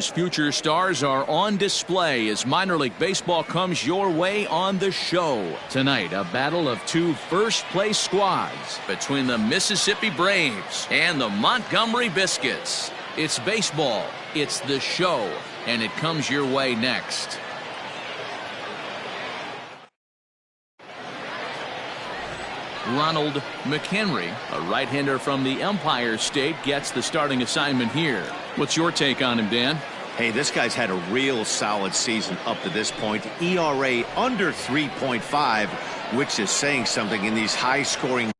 Future stars are on display as minor league baseball comes your way on the show. Tonight, a battle of two first-place squads between the Mississippi Braves and the Montgomery Biscuits. It's baseball, it's the show, and it comes your way next. Ronald McHenry, a right-hander from the Empire State, gets the starting assignment here. What's your take on him, Dan? Hey, this guy's had a real solid season up to this point. ERA under 3.5, which is saying something in these high-scoring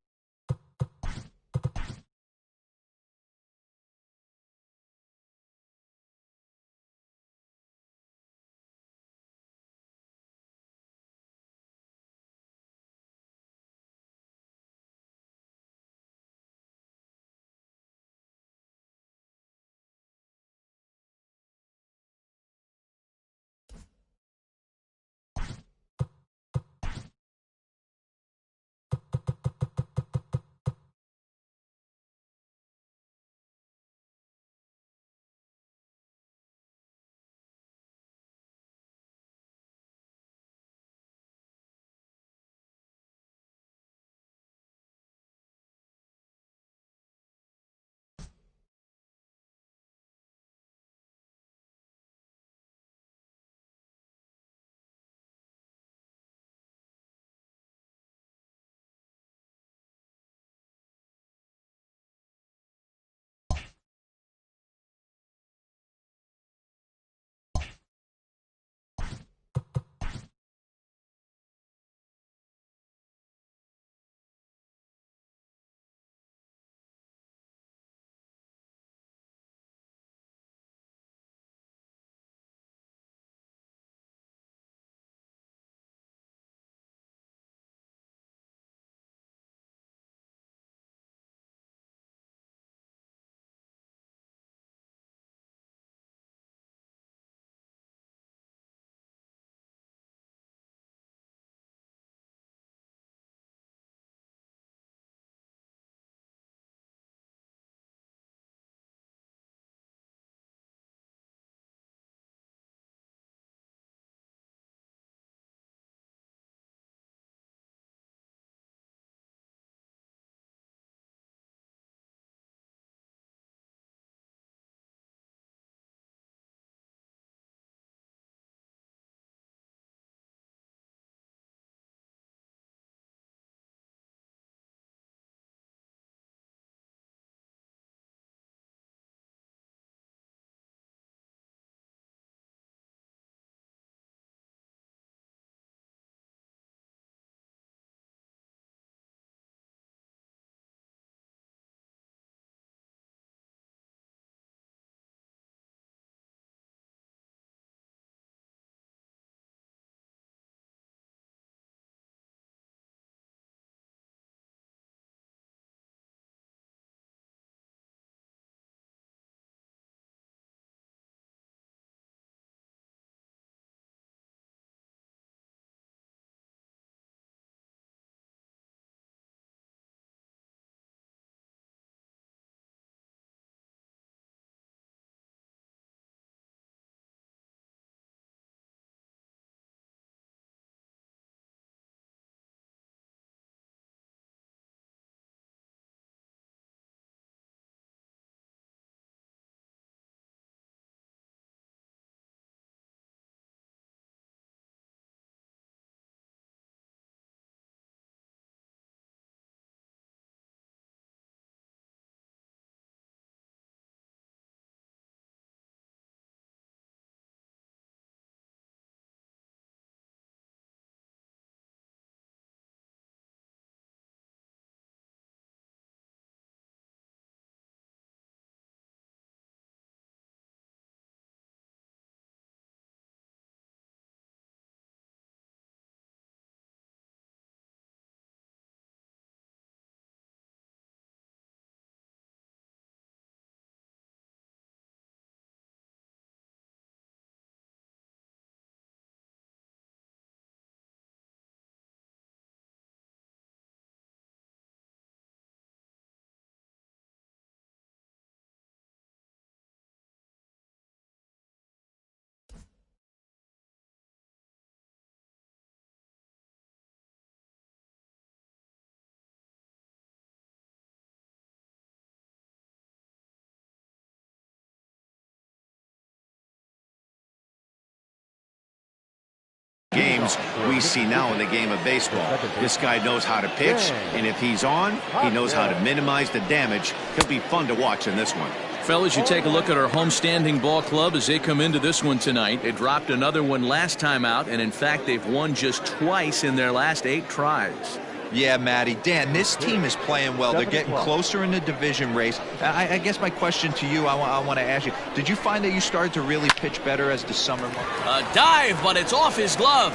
times we see now in the game of baseball. This guy knows how to pitch, and if he's on, he knows how to minimize the damage. He'll be fun to watch in this one. Fellas, you take a look at our homestanding ball club as they come into this one tonight. They dropped another one last time out, and in fact, they've won just twice in their last 8 tries. Yeah, Matty. Dan, this team is playing well. They're getting closer in the division race. I guess my question to you, I want to ask you, did you find that you started to really pitch better as the summer went? A dive, but it's off his glove.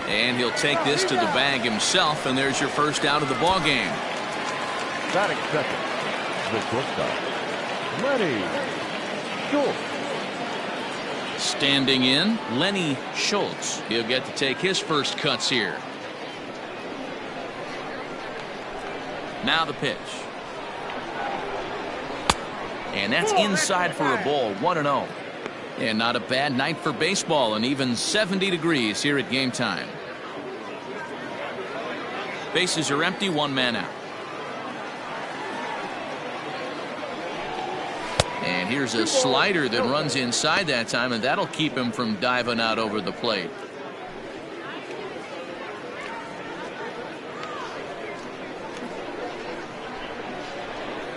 And he'll take this to the bag himself, and there's your first out of the ball game. Batting second, the shortstop, Lenny Schultz. Standing in, Lenny Schultz. He'll get to take his first cuts here. Now the pitch. And that's inside for a ball, 1-0. And not a bad night for baseball, and even 70 degrees here at game time. Bases are empty, 1 man out. And here's a slider that runs inside that time, and that'll keep him from diving out over the plate.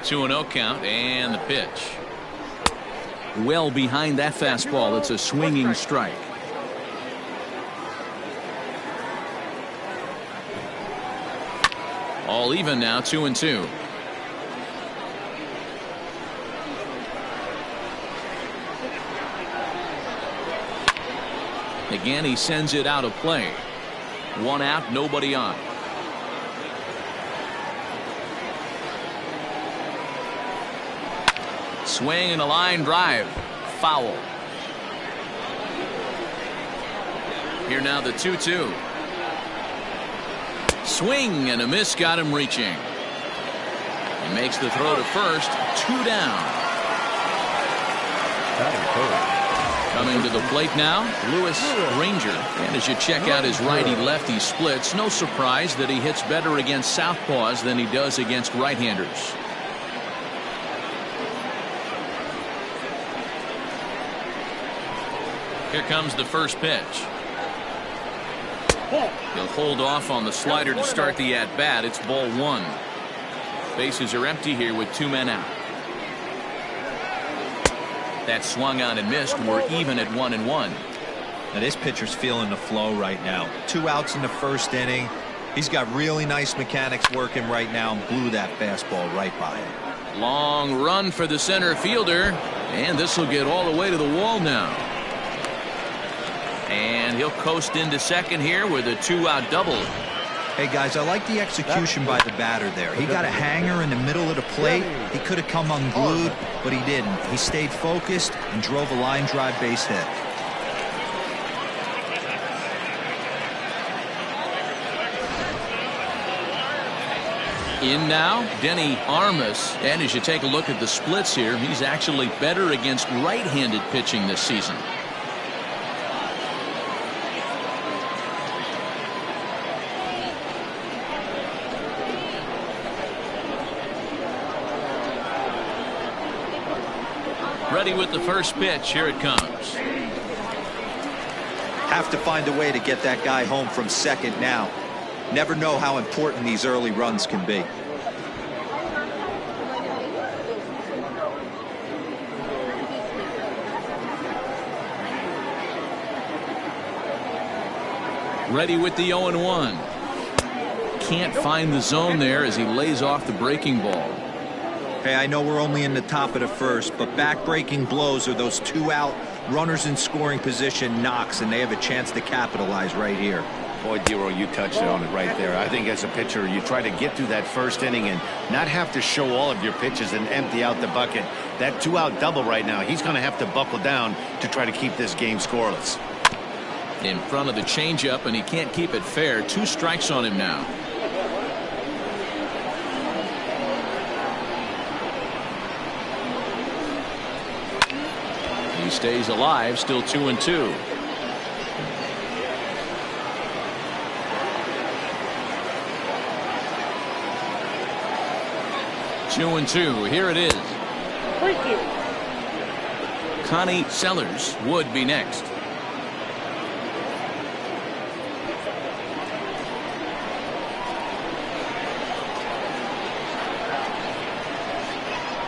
Two 2-0 count, and the pitch. Well behind that fastball. It's a swinging strike. All even now, 2-2. Again, he sends it out of play. 1 out, nobody on. Swing and a line drive. Foul. Here now the 2-2. Swing and a miss, got him reaching. He makes the throw to first. 2 down. Coming to the plate now, Lewis Ranger. And as you check out his righty-lefty splits, no surprise that he hits better against southpaws than he does against right-handers. Here comes the first pitch. He'll hold off on the slider to start the at-bat. It's ball 1. Bases are empty here with 2 men out. That swung on and missed. We're even at 1-1. Now this pitcher's feeling the flow right now. 2 outs in the first inning. He's got really nice mechanics working right now and blew that fastball right by him. Long run for the center fielder, and this will get all the way to the wall now. And he'll coast into second here with a 2-out double. Hey guys, I like the execution by the batter there. He got a hanger in the middle of the plate. He could have come unglued, but he didn't. He stayed focused and drove a line drive base hit. In now, Denny Armas. And as you take a look at the splits here, he's actually better against right-handed pitching this season. Ready with the first pitch. Here it comes. Have to find a way to get that guy home from second now. Never know how important these early runs can be. Ready with the 0-1. Can't find the zone there as he lays off the breaking ball. Hey, I know we're only in the top of the first, but back-breaking blows are those 2-out runners in scoring position knocks, and they have a chance to capitalize right here. Boy, Dero, you touched on it right there. I think as a pitcher, you try to get through that first inning and not have to show all of your pitches and empty out the bucket. That 2-out double right now, he's going to have to buckle down to try to keep this game scoreless. In front of the changeup, and he can't keep it fair. 2 strikes on him now. He stays alive, still 2-2. Two and 2. Here it is. Thank you. Connie Sellers would be next.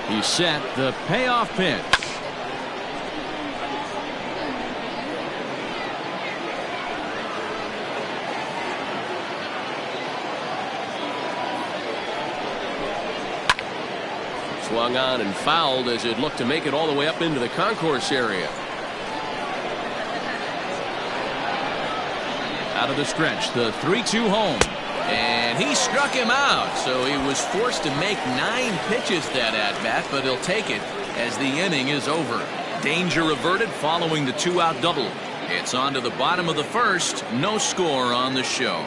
He's set. The payoff pitch. Swung on and fouled as it looked to make it all the way up into the concourse area. Out of the stretch, the 3-2 home. And he struck him out, so he was forced to make 9 pitches that at-bat, but he'll take it as the inning is over. Danger averted following the 2-out double. It's on to the bottom of the first. No score on the show.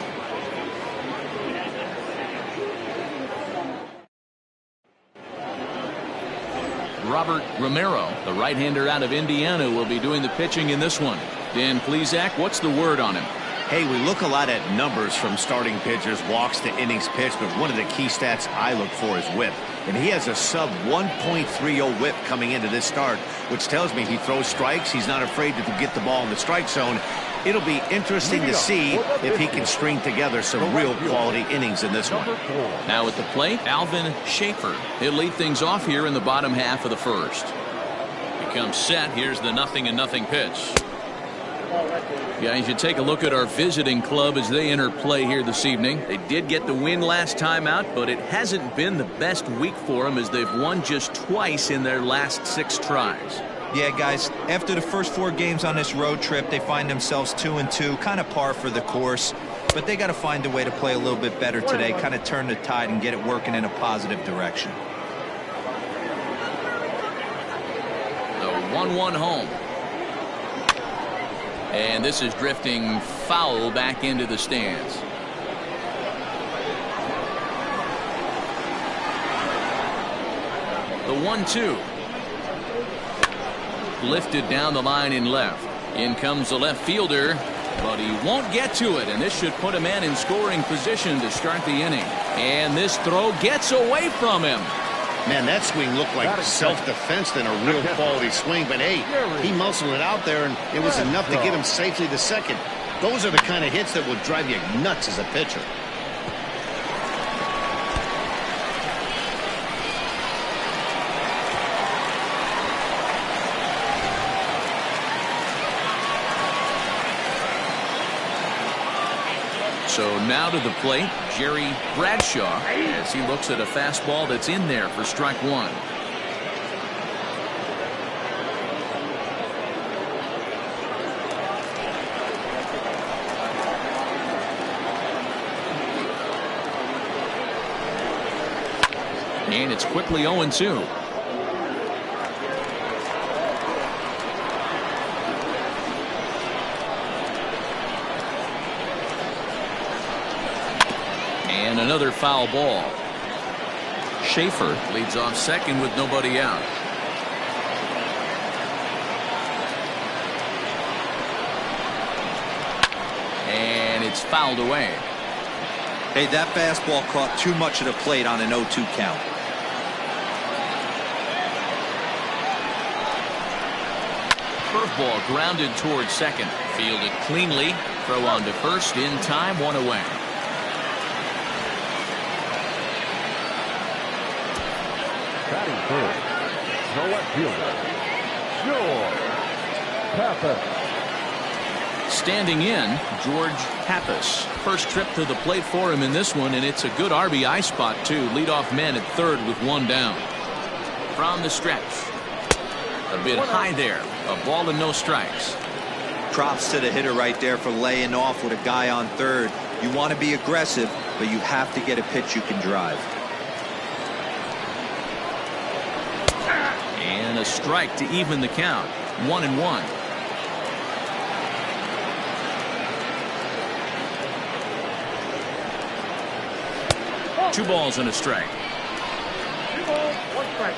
Robert Romero, the right-hander out of Indiana, will be doing the pitching in this one. Dan Plesac, what's the word on him? Hey, we look a lot at numbers from starting pitchers, walks to innings pitched, but one of the key stats I look for is whip. And he has a sub 1.30 whip coming into this start, which tells me he throws strikes. He's not afraid to get the ball in the strike zone. It'll be interesting to see if he can string together some real quality innings in this one. Now at the plate, Alvin Schaefer. He'll lead things off here in the bottom half of the first. He comes set. Here's the 0-0 pitch. Guys, you take a look at our visiting club as they enter play here this evening. They did get the win last time out, but it hasn't been the best week for them as they've won just twice in their last 6 tries. Yeah, guys, after the first 4 games on this road trip, they find themselves 2-2, kind of par for the course. But they got to find a way to play a little bit better today, kind of turn the tide and get it working in a positive direction. The 1-1 home. And this is drifting foul back into the stands. The 1-2. Lifted down the line in left. In comes the left fielder, but he won't get to it, and this should put a man in scoring position to start the inning. And this throw gets away from him. Man, that swing looked like self-defense than a real quality swing. But, hey, he muscled it out there, and it was enough to get him safely to second. Those are the kind of hits that will drive you nuts as a pitcher. So now to the plate, Jerry Bradshaw, as he looks at a fastball that's in there for strike 1. And it's quickly 0-2. And another foul ball. Schaefer leads off second with nobody out. And it's fouled away. Hey, that fastball caught too much of the plate on an 0-2 count. Curveball grounded towards second. Fielded cleanly. Throw on to first in time. 1 away. Batting first, the left fielder, George Pappas. Standing in, George Pappas. First trip to the plate for him in this one, and it's a good RBI spot, too. Leadoff man at third with 1 down. From the stretch. A bit high there. A ball and no strikes. Props to the hitter right there for laying off with a guy on third. You want to be aggressive, but you have to get a pitch you can drive. And a strike to even the count. 1-1. 2 balls and a strike. 2 balls, 1 strike.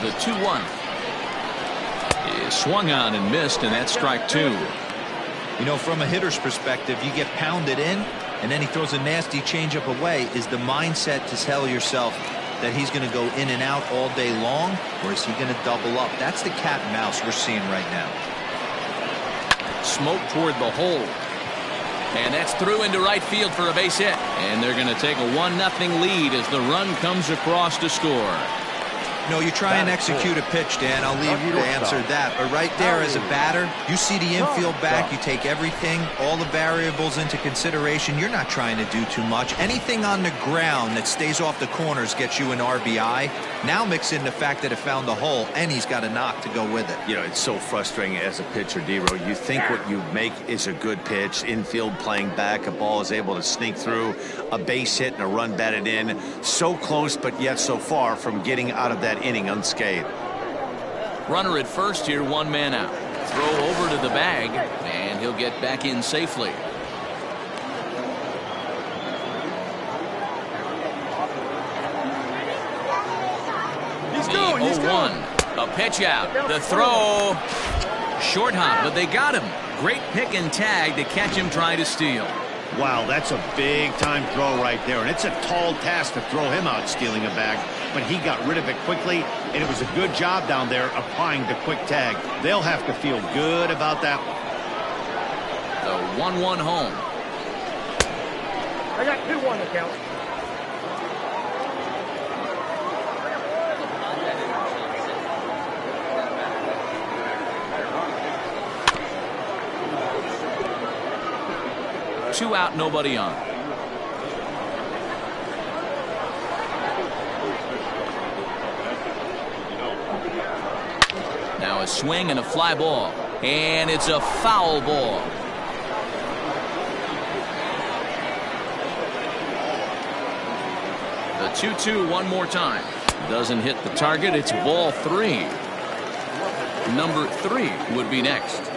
The 2-1 is Swung on and missed, and that's strike 2. You know, from a hitter's perspective, you get pounded in, and then he throws a nasty changeup away. Is the mindset to tell yourself that he's going to go in and out all day long, or is he going to double up? That's the cat and mouse we're seeing right now. Smoke toward the hole. And that's through into right field for a base hit. And they're going to take a 1-0 lead as the run comes across to score. No, you try and execute a pitch, Dan. I'll leave you to answer that. But right there as a batter, you see the infield back. You take everything, all the variables into consideration. You're not trying to do too much. Anything on the ground that stays off the corners gets you an RBI. Now mix in the fact that it found the hole, and he's got a knock to go with it. You know, it's so frustrating as a pitcher, D-Row. You think what you make is a good pitch. Infield playing back. A ball is able to sneak through. A base hit and a run batted in. So close, but yet so far from getting out of that inning unscathed. Runner at first here, 1 man out. Throw over to the bag, and he'll get back in safely. He's going. He's 0-1. going. A pitch out. The throw. Short hop, but they got him. Great pick and tag to catch him trying to steal. Wow, that's a big-time throw right there, and it's a tall task to throw him out stealing a bag, but he got rid of it quickly, and it was a good job down there applying the quick tag. They'll have to feel good about that one. The 1-1 home. I got 2-1 to count. Two out, nobody on. Now a swing and a fly ball, and it's a foul ball. The 2-2 one more time. Doesn't hit the target. It's ball 3. Number 3 would be next.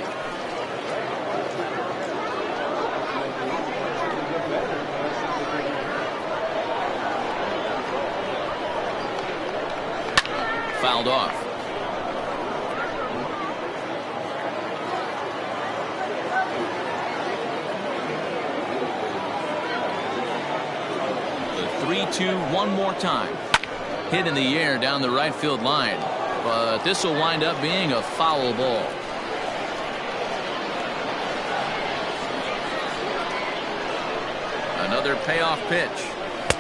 Fouled off. The 3-2 one more time. Hit in the air down the right field line, but this will wind up being a foul ball. Another payoff pitch.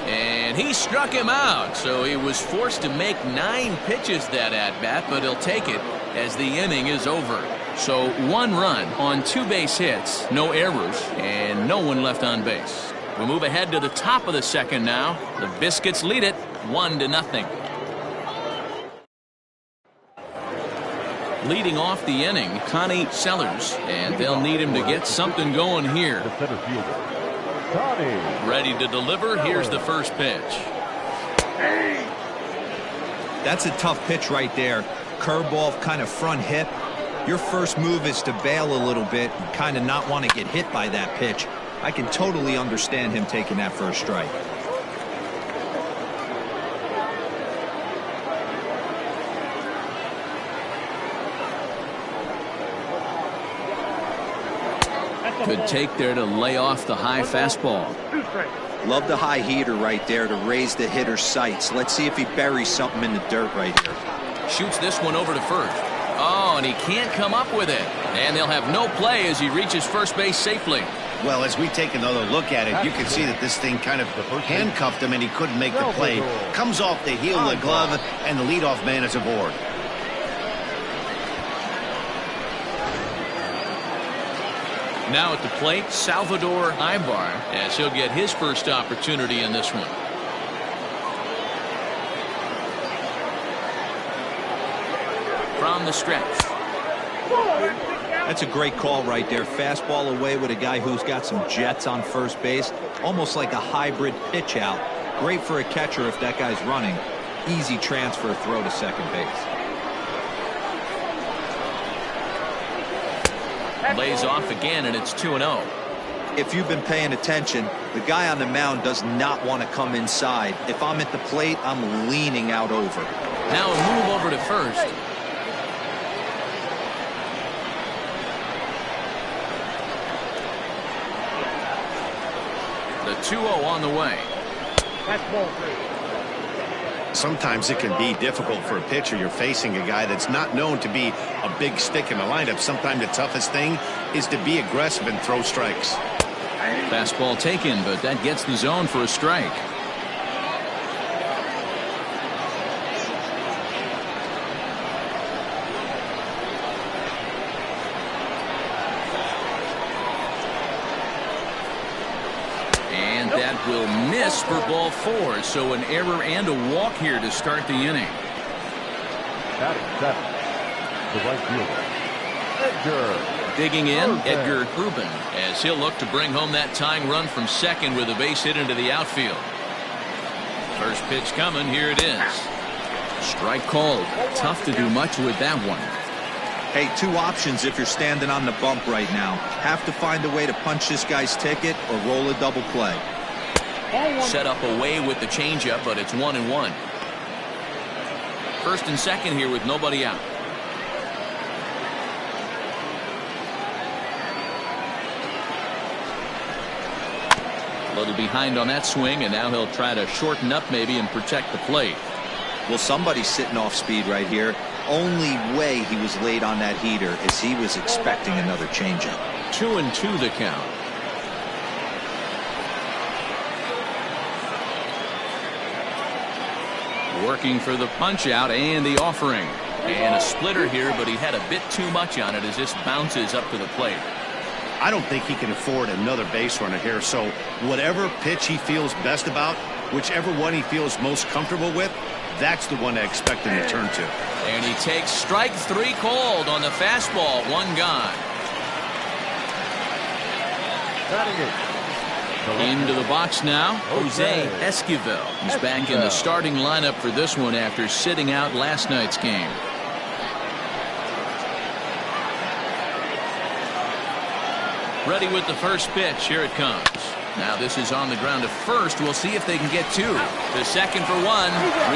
And he struck him out, so he was forced to make 9 pitches that at-bat, but he'll take it as the inning is over. So 1 run on 2 base hits, no errors, and no one left on base. We move ahead to the top of the second now. The Biscuits lead it 1-0. Leading off the inning, Connie Sellers, and they'll need him to get something going here. The center fielder. Ready to deliver. Here's the first pitch. That's a tough pitch right there. Curveball, kind of front hip. Your first move is to bail a little bit and kind of not want to get hit by that pitch. I can totally understand him taking that first strike. Good take there to lay off the high fastball. Love the high heater right there to raise the hitter's sights. Let's see if he buries something in the dirt right here. Shoots this one over to first. Oh, and he can't come up with it. And they'll have no play as he reaches first base safely. Well, as we take another look at it, you can see that this thing kind of handcuffed him and he couldn't make the play. Comes off the heel of the glove, and the leadoff man is aboard. Now at the plate, Salvador Ibar, as he'll get his first opportunity in this one. From the stretch. That's a great call right there. Fastball away with a guy who's got some jets on first base. Almost like a hybrid pitch out. Great for a catcher if that guy's running. Easy transfer throw to second base. Lays off again, and it's 2-0. If you've been paying attention, the guy on the mound does not want to come inside. If I'm at the plate, I'm leaning out over. Now a move over to first. The 2-0 on the way. That's ball 3. Sometimes it can be difficult for a pitcher. You're facing a guy that's not known to be a big stick in the lineup. Sometimes the toughest thing is to be aggressive and throw strikes. Fastball taken, but that gets the zone for a strike. And that will miss for ball 4. So an error and a walk here to start the inning. Batting 7. The right fielder, Edgar. Digging in, Edgar Rubin, as he'll look to bring home that tying run from second with a base hit into the outfield. First pitch coming, here it is. Strike called. Tough to do much with that one. Hey, 2 options if you're standing on the bump right now. Have to find a way to punch this guy's ticket or roll a double play. Set up away with the changeup, but it's 1-1. First and second here with nobody out. A little behind on that swing, and now he'll try to shorten up maybe and protect the plate. Well, somebody's sitting off speed right here. Only way he was late on that heater is he was expecting another changeup. 2-2 the count. Working for the punch out and the offering. And a splitter here, but he had a bit too much on it as this bounces up to the plate. I don't think he can afford another base runner here. So whatever pitch he feels best about, whichever one he feels most comfortable with, that's the one I expect him to turn to. And he takes strike 3 called on the fastball. 1 gone. Batting 8. Into the box now, Jose Esquivel. He's back in the starting lineup for this one after sitting out last night's game. Ready with the first pitch. Here it comes. Now this is on the ground to first. We'll see if they can get 2. To second for 1.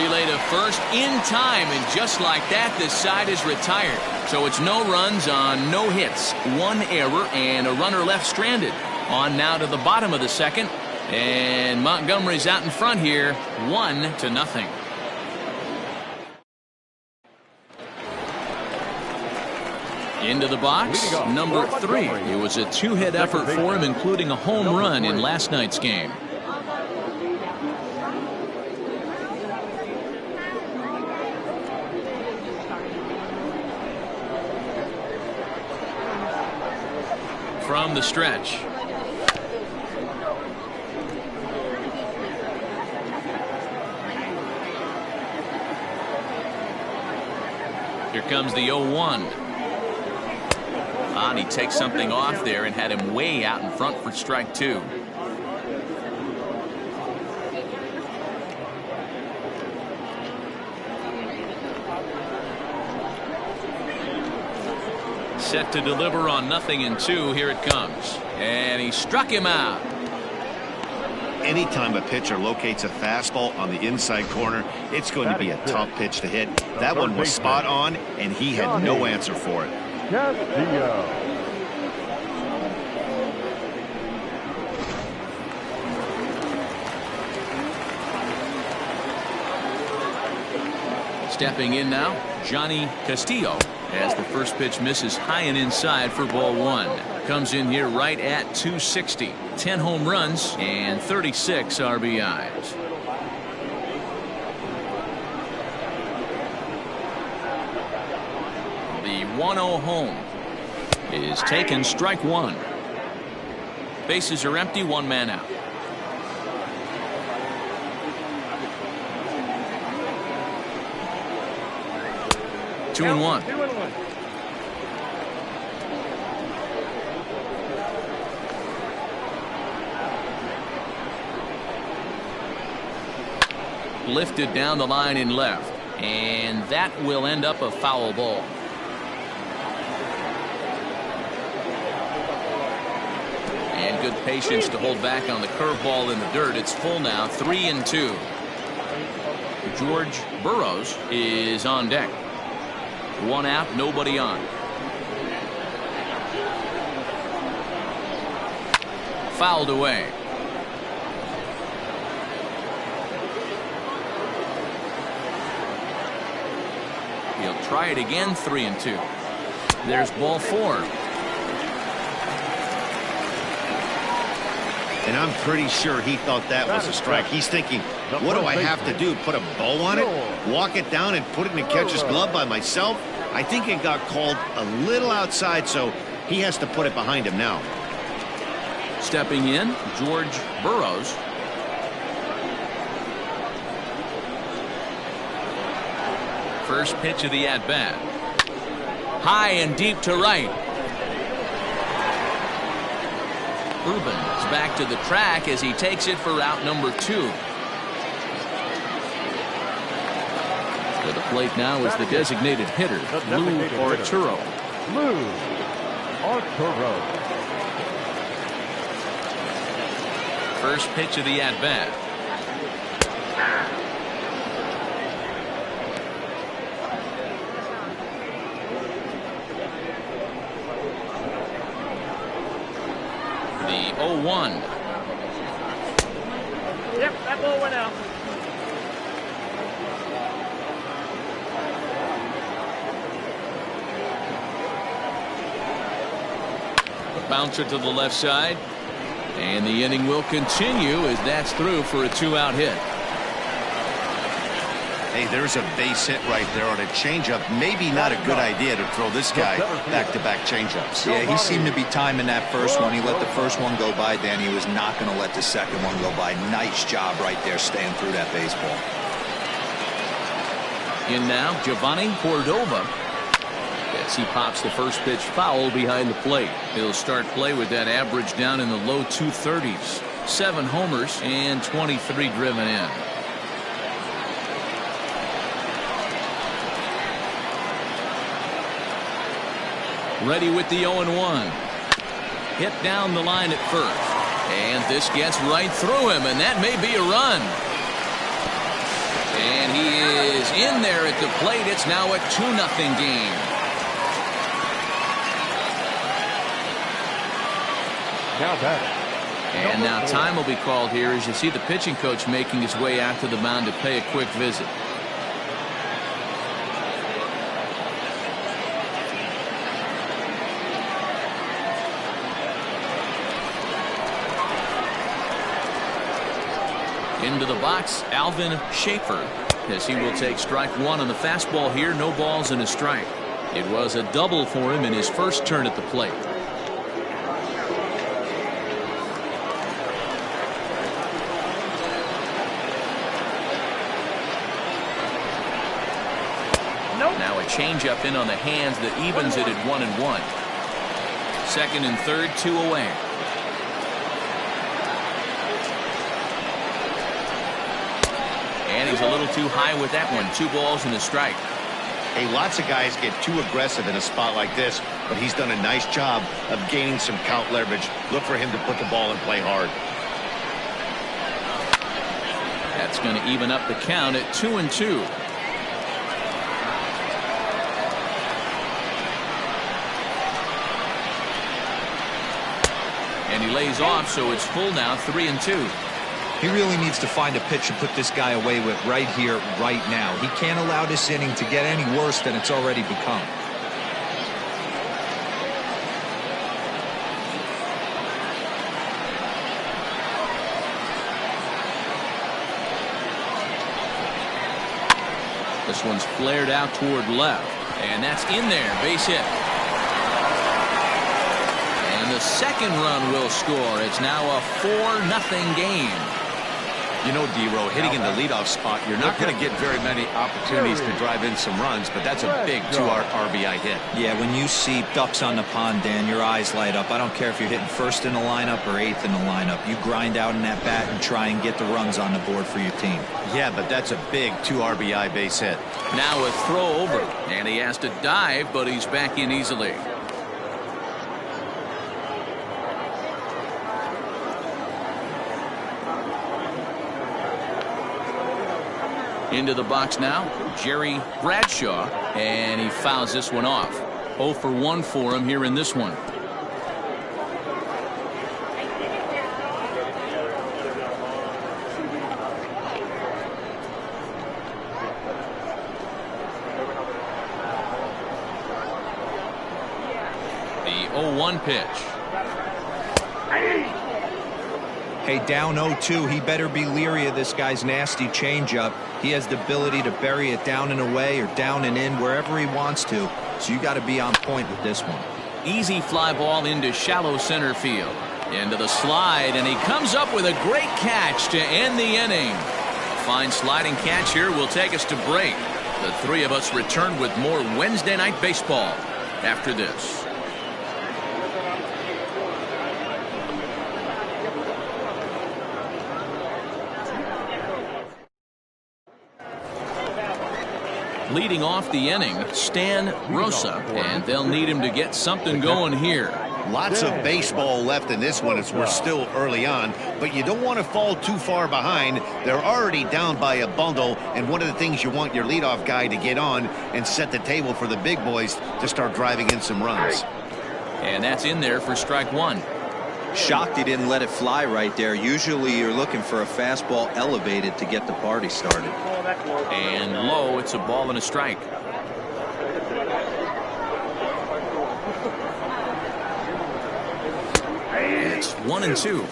Relay to first in time. And just like that, this side is retired. So it's no runs on no hits. 1 error and a runner left stranded. On now to the bottom of the second. And Montgomery's out in front here. 1-0. Into the box, number 3. It was a 2-hit effort for him, including a home run in last night's game. From the stretch. Here comes the 0-1. And he takes something off there and had him way out in front for strike 2. Set to deliver on 0-2. Here it comes. And he struck him out. Anytime a pitcher locates a fastball on the inside corner, it's going to be a tough pitch to hit. That one was spot on, and he had no answer for it. Castillo. Stepping in now, Johnny Castillo, as the first pitch misses high and inside for ball 1. Comes in here right at 260. 10 home runs and 36 RBIs. The 1-0 home is taken, strike 1. Bases are empty, 1 man out. Two and one. Lifted down the line in left, and that will end up a foul ball. And good patience to hold back on the curveball in the dirt. It's full now, 3-2. George Burroughs is on deck. 1 out, nobody on. Fouled away. try it again. 3-2. There's ball 4. And I'm pretty sure he thought that was a strike. He's thinking, what do I have to do? Put a bow on it? Walk it down and put it in the catcher's glove by myself? I think it got called a little outside, so he has to put it behind him now. Stepping in, George Burroughs. First pitch of the at-bat. High and deep to right. Urban is back to the track as he takes it for route number 2. To the plate now is the designated hitter, Lou Arturo. Lou Arturo. First pitch of the at-bat. The 0-1. Yep, that ball went out. The bouncer to the left side. And the inning will continue as that's through for a 2-out hit. Hey, there's a base hit right there on a changeup. Maybe not a good idea to throw this guy back-to-back changeups. Yeah, he seemed to be timing that first one. He let the first one go by, then he was not going to let the second one go by. Nice job right there staying through that baseball. In now, Giovanni Cordova. As he pops the first pitch foul behind the plate. He'll start play with that average down in the low 230s. 7 homers and 23 driven in. Ready with the 0-1. Hit down the line at first. And this gets right through him, and that may be a run. And he is in there at the plate. It's now a 2-0 game. Now batting. And now time will be called here as you see the pitching coach making his way out to the mound to pay a quick visit. Into the box, Alvin Schaefer, as he will take strike 1 on the fastball here. No balls and a strike. It was a double for him in his first turn at the plate. Now a changeup in on the hands that evens it at 1-1. Second and third, 2 away. And he's a little too high with that one. 2 balls and a strike. Hey, lots of guys get too aggressive in a spot like this, but he's done a nice job of gaining some count leverage. Look for him to put the ball and play hard. That's going to even up the count at 2-2. And he lays off, so it's full now, 3-2. He really needs to find a pitch to put this guy away with right here, right now. He can't allow this inning to get any worse than it's already become. This one's flared out toward left, and that's in there. Base hit. And the second run will score. It's now a 4-0 game. You know, D-Row, hitting in the leadoff spot, you're not going to get very many opportunities to drive in some runs, but that's a big 2 RBI hit. Yeah, when you see ducks on the pond, Dan, your eyes light up. I don't care if you're hitting first in the lineup or 8th in the lineup. You grind out in that bat and try and get the runs on the board for your team. Yeah, but that's a big 2 RBI base hit. Now a throw over, and he has to dive, but he's back in easily. Into the box now, Jerry Bradshaw, and he fouls this one off. 0 for 1 for him here in this one. 1 pitch. Hey, down 0-2. He better be leery of this guy's nasty changeup. He has the ability to bury it down and away or down and in wherever he wants to. So you got to be on point with this one. Easy fly ball into shallow center field. Into the slide, and he comes up with a great catch to end the inning. A fine sliding catch here will take us to break. The three of us return with more Wednesday Night Baseball after this. Leading off the inning, Stan Rosa, and they'll need him to get something going here. Lots of baseball left in this one as we're still early on, but you don't want to fall too far behind. They're already down by a bundle, and one of the things you want your leadoff guy to get on and set the table for the big boys to start driving in some runs. And that's in there for strike 1. Shocked he didn't let it fly right there. Usually you're looking for a fastball elevated to get the party started. And low, it's a ball and a strike. And it's 1-2.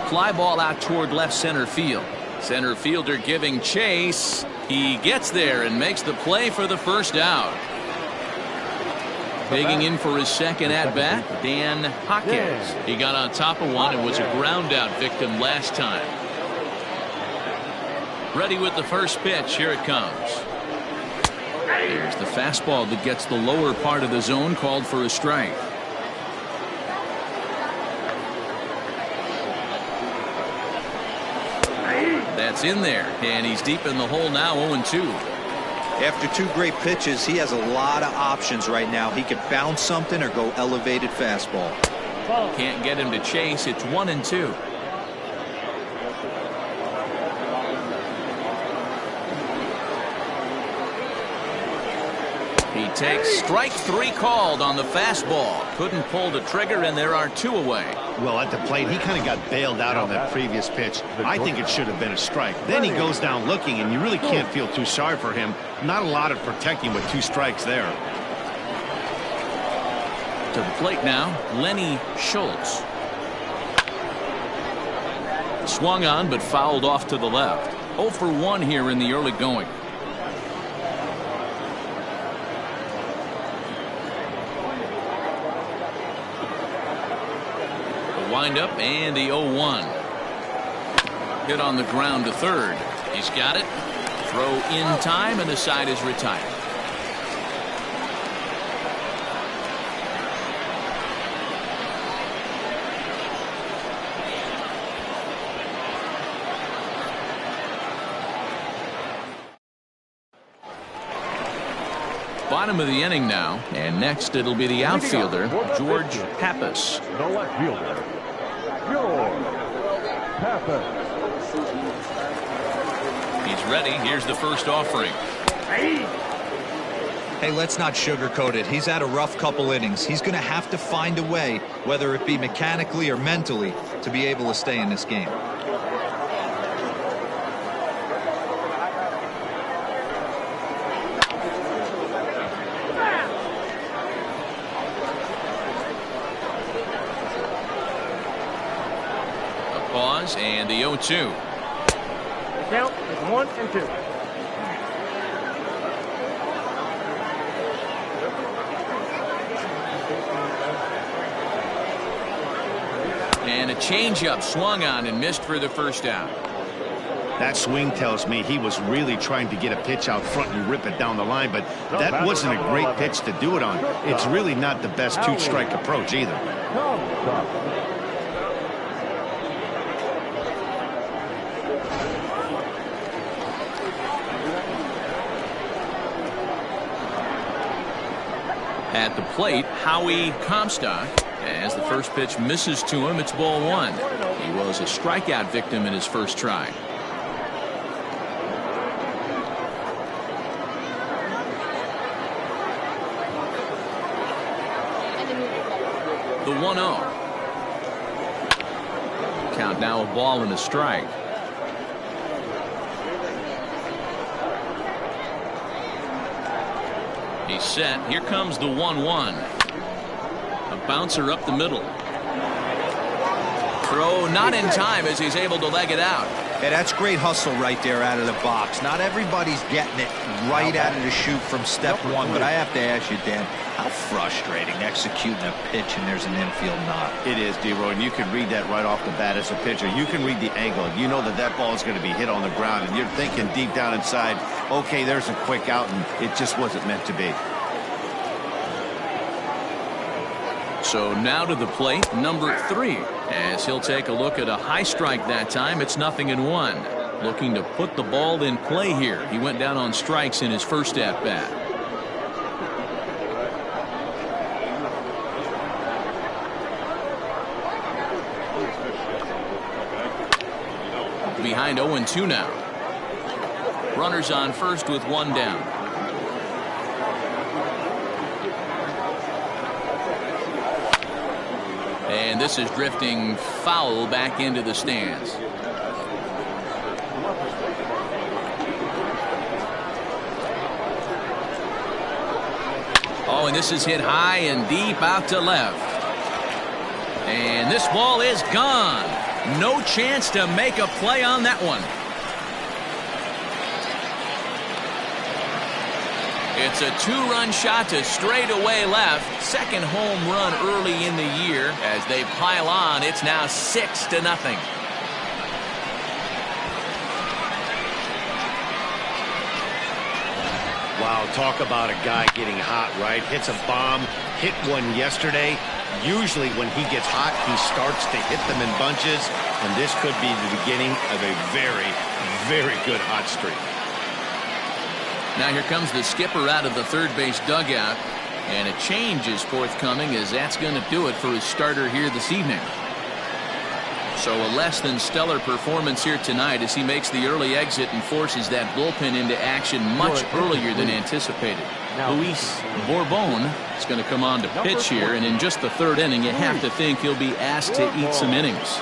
Fly ball out toward left center field. Center fielder giving chase. He gets there and makes the play for the first out. Digging in for his second at-bat, Dan Hawkins. He got on top of one and was a ground-out victim last time. Ready with the first pitch. Here it comes. There's the fastball that gets the lower part of the zone, called for a strike. That's in there, and he's deep in the hole now, 0-2. After 2 great pitches, he has a lot of options right now. He could bounce something or go elevated fastball. Can't get him to chase. It's 1-2. He takes strike 3 called on the fastball. Couldn't pull the trigger, and there are 2 away. Well, at the plate, he kind of got bailed out on that previous pitch. I think it should have been a strike. Then he goes down looking, and you really can't feel too sorry for him. Not a lot of protecting with 2 strikes there. To the plate now, Lenny Schultz. Swung on, but fouled off to the left. 0 for 1 here in the early going. Wind up and the 0-1. Hit on the ground to third. He's got it. Throw in time, and the side is retired. Bottom of the inning now, and next it'll be the outfielder, George Pappas. The left fielder, George Pappas. He's ready. Here's the first offering. Hey, let's not sugarcoat it. He's had a rough couple innings. He's going to have to find a way, whether it be mechanically or mentally, to be able to stay in this game. And the 0-2. Count is 1-2. And a changeup swung on and missed for the first out. That swing tells me he was really trying to get a pitch out front and rip it down the line, but that wasn't a great pitch to do it on. It's really not the best 2-strike approach either. At the plate, Howie Comstock. As the first pitch misses to him, it's ball 1. He was a strikeout victim in his first try. The 1-0. Count now, a ball and a strike. He's set. Here comes the 1-1. A bouncer up the middle. Throw not in time as he's able to leg it out. Yeah, that's great hustle right there out of the box. Not everybody's getting it right out of the chute from step one, but I have to ask you, Dan, how frustrating executing a pitch and there's an infield knock. It is, D-Roy, and you can read that right off the bat as a pitcher. You can read the angle. You know that that ball is going to be hit on the ground, and you're thinking deep down inside, okay, there's a quick out, and it just wasn't meant to be. So now to the plate, number 3, as he'll take a look at a high strike that time. It's 0-1. Looking to put the ball in play here. He went down on strikes in his first at bat. Behind 0-2 now. Runners on first with 1 down. And this is drifting foul back into the stands. Oh, and this is hit high and deep out to left. And this ball is gone. No chance to make a play on that one. It's a 2-run shot to straightaway left. Second home run early in the year. As they pile on, it's now 6-0. Wow, talk about a guy getting hot, right? Hits a bomb, hit one yesterday. Usually when he gets hot, he starts to hit them in bunches, and this could be the beginning of a very, very good hot streak. Now here comes the skipper out of the third base dugout, and a change is forthcoming, as that's going to do it for his starter here this evening. So a less than stellar performance here tonight as he makes the early exit and forces that bullpen into action much earlier than anticipated. Luis Bourbon is going to come on to pitch here, and in just the third inning you have to think he'll be asked to eat some innings.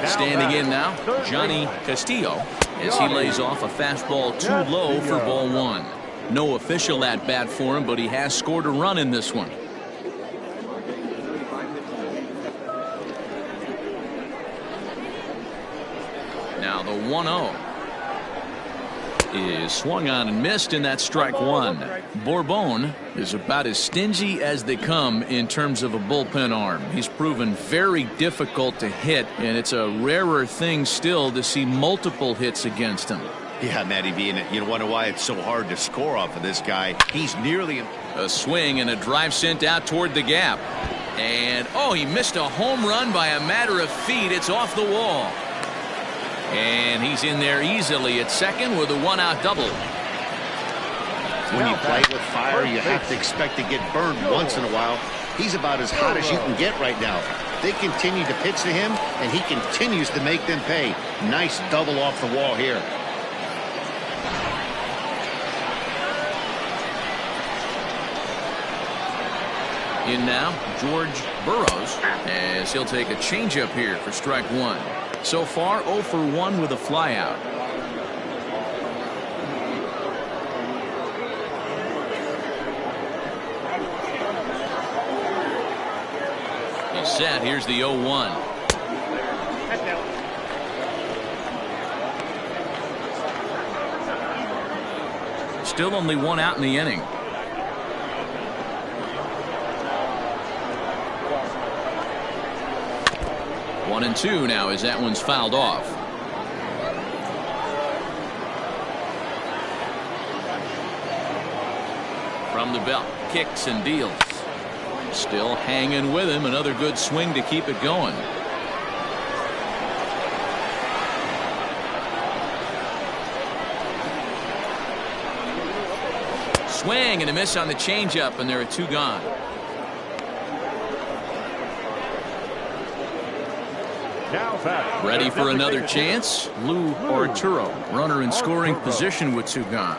Standing in now, Johnny Castillo, as he lays off a fastball too low for ball 1. No official at bat for him, but he has scored a run in this one. Now the 1-0 is swung on and missed, and that's strike 1. Bourbon is about as stingy as they come in terms of a bullpen arm. He's proven very difficult to hit, and it's a rarer thing still to see multiple hits against him. Yeah, Matty V, and you wonder why it's so hard to score off of this guy. He's nearly a swing and a drive sent out toward the gap. And, oh, he missed a home run by a matter of feet. It's off the wall. And he's in there easily at second with a 1-out double. When you play with fire, you have to expect to get burned once in a while. He's about as hot as you can get right now. They continue to pitch to him, and he continues to make them pay. Nice double off the wall here. In now, George Burrows, as he'll take a changeup here for strike 1. So far, 0 for 1 with a flyout. He's set. Here's the 0-1. Still only 1 out in the inning. One and 2 now as that one's fouled off. From the belt, kicks and deals. Still hanging with him. Another good swing to keep it going. Swing and a miss on the changeup, and there are 2 gone. Ready for another chance? Lou Arturo, runner in scoring position with 2 gone.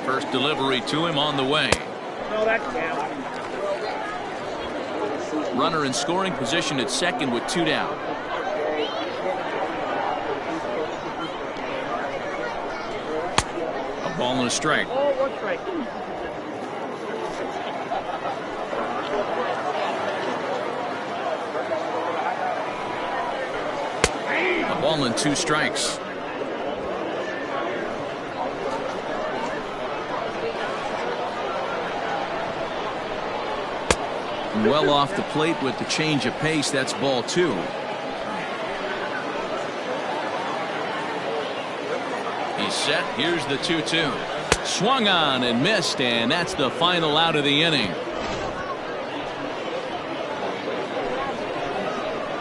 First delivery to him on the way. No, that's down. Runner in scoring position at second with 2 down. A ball and a strike. Oh, 1 strike. A ball and 2 strikes. Well off the plate with the change of pace. That's ball 2. He's set. Here's the 2-2. Swung on and missed, and that's the final out of the inning.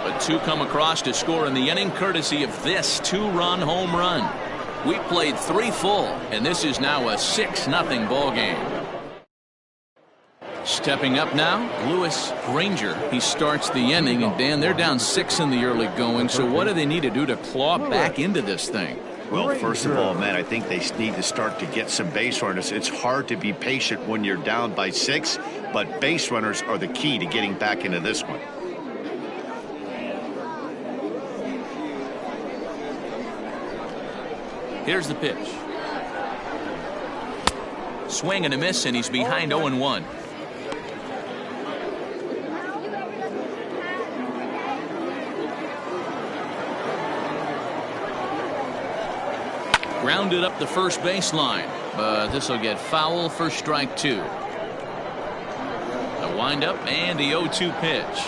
But 2 come across to score in the inning, courtesy of this 2-run home run. We played 3 full, and this is now a 6-0 ball game. Stepping up now, Lewis Granger. He starts the inning, and Dan, they're down 6 in the early going. So what do they need to do to claw back into this thing? Well, first of all, Matt, I think they need to start to get some base runners. It's hard to be patient when you're down by 6, but base runners are the key to getting back into this one. Here's the pitch. Swing and a miss, and he's behind 0-1. Grounded up the first baseline, but this will get foul for strike 2. A windup and the 0-2 pitch.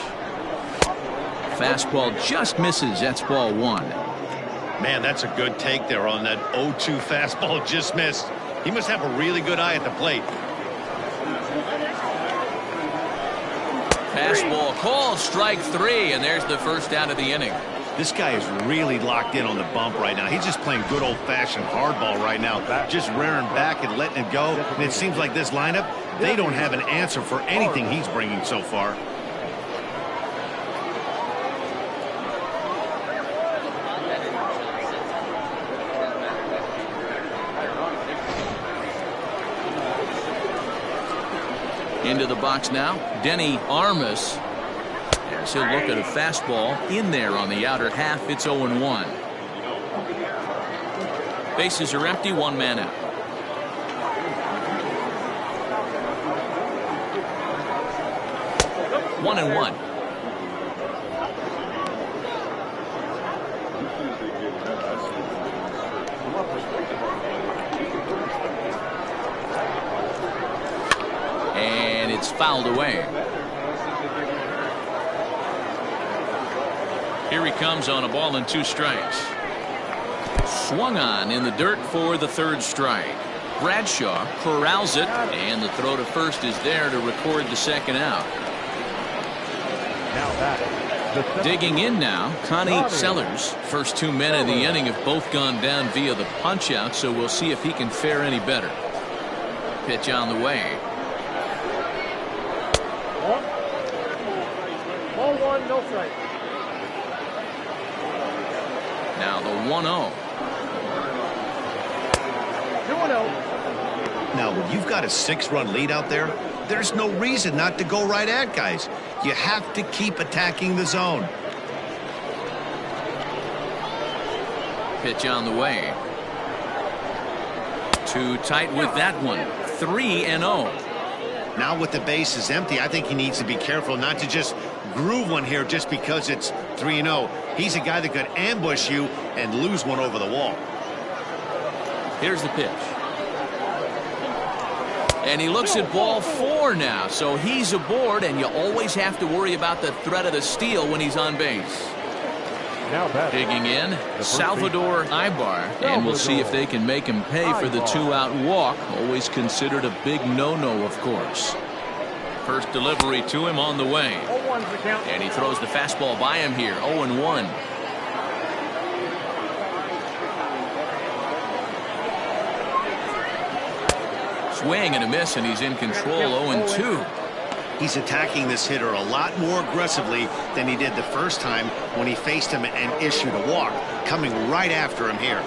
Fastball just misses. That's ball 1. Man, that's a good take there on that 0-2 fastball just missed. He must have a really good eye at the plate. Fastball called, strike 3, and there's the first out of the inning. This guy is really locked in on the bump right now. He's just playing good old-fashioned hardball right now, just rearing back and letting it go. And it seems like this lineup, they don't have an answer for anything he's bringing so far. Into the box now, Denny Armas. As he'll look at a fastball in there on the outer half. It's 0-1. Bases are empty, 1 man out. One and one. And it's fouled away. Here he comes on a ball and 2 strikes. Swung on in the dirt for the 3rd strike. Bradshaw corrals it, and the throw to first is there to record the 2nd out. Digging in now, Connie Sellers. First 2 men of the inning have both gone down via the punch out, so we'll see if he can fare any better. Pitch on the way. Ball 1, no strike. Now the 1-0. 2-0. Now, when you've got a 6-run lead out there, there's no reason not to go right at guys. You have to keep attacking the zone. Pitch on the way. Too tight with that one. 3-0. Now with the bases empty, I think he needs to be careful not to just groove one here just because it's 3-0. He's a guy that could ambush you and lose one over the wall. Here's the pitch. And he looks at ball 4 now, so he's aboard, and you always have to worry about the threat of the steal when he's on base. Digging in, Salvador Ibar, and we'll see if they can make him pay for the 2-out walk. Always considered a big no-no, of course. First delivery to him on the way. And he throws the fastball by him here, 0-1. Swing and a miss, and he's in control, 0-2. He's attacking this hitter a lot more aggressively than he did the first time when he faced him and issued a walk. Coming right after him here.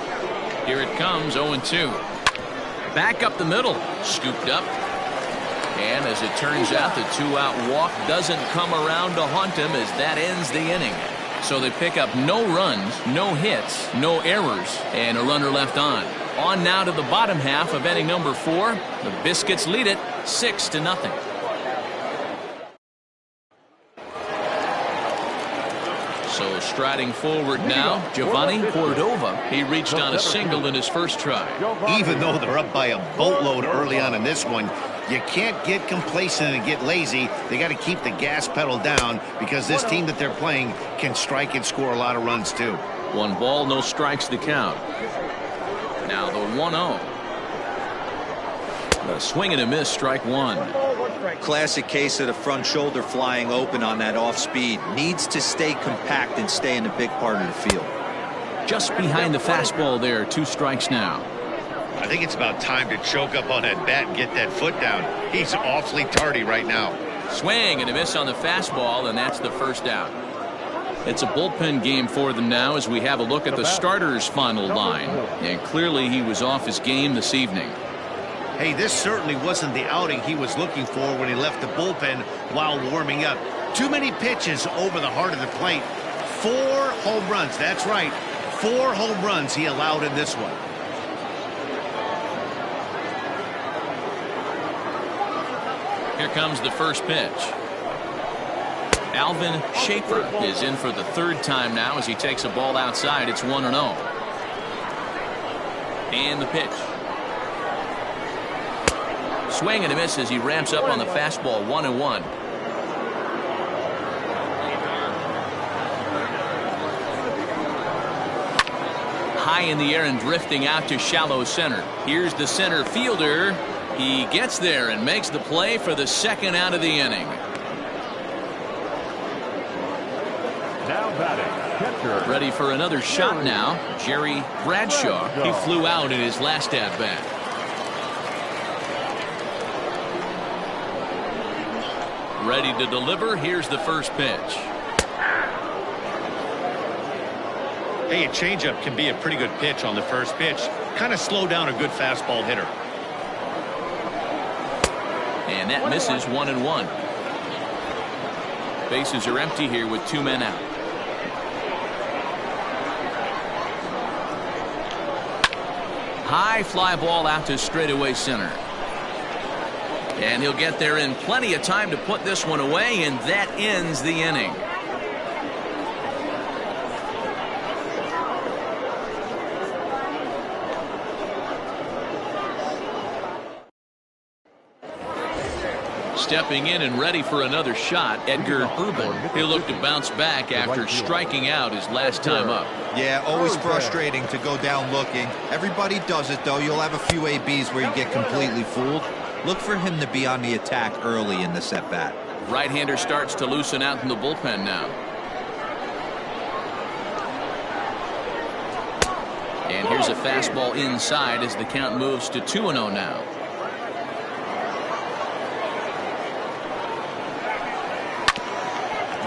Here it comes, 0-2. Back up the middle. Scooped up. And as it turns out, the two-out walk doesn't come around to haunt him as that ends the inning. So they pick up no runs, no hits, no errors, and a runner left on. On now to the bottom half of inning number 4. The Biscuits lead it 6-0. So striding forward now, Giovanni Cordova. He reached on a single in his first try. Even though they're up by a boatload early on in this one, you can't get complacent and get lazy. They got to keep the gas pedal down because this team that they're playing can strike and score a lot of runs too. 1 ball, no strikes to count. Now the 1-0. A swing and a miss, strike 1. Classic case of the front shoulder flying open on that off speed. Needs to stay compact and stay in the big part of the field. Just behind the fastball there, 2 strikes now. I think it's about time to choke up on that bat and get that foot down. He's awfully tardy right now. Swing and a miss on the fastball, and that's the first out. It's a bullpen game for them now as we have a look at the starter's final line. And clearly he was off his game this evening. Hey, this certainly wasn't the outing he was looking for when he left the bullpen while warming up. Too many pitches over the heart of the plate. 4 home runs. That's right. 4 home runs he allowed in this one. Here comes the first pitch. Alvin Schaefer is in for the 3rd time now as he takes a ball outside. It's 1-0. And the pitch. Swing and a miss as he ramps up on the fastball. 1-1. High in the air and drifting out to shallow center. Here's the center fielder. He gets there and makes the play for the 2nd out of the inning. Now batting, catcher. Ready for another shot now. Jerry Bradshaw. He flew out in his last at-bat. Ready to deliver. Here's the first pitch. Hey, a changeup can be a pretty good pitch on the first pitch. Kind of slow down a good fastball hitter. And that misses. 1-1. Bases are empty here with 2 men out. High fly ball out to straightaway center. And he'll get there in plenty of time to put this one away, and that ends the inning. Stepping in and ready for another shot, Edgar Urban. He'll look to bounce back after striking out his last time up. Yeah, always frustrating to go down looking. Everybody does it, though. You'll have a few ABs where you get completely fooled. Look for him to be on the attack early in this at-bat. Right-hander starts to loosen out in the bullpen now. And here's a fastball inside as the count moves to 2-0 now.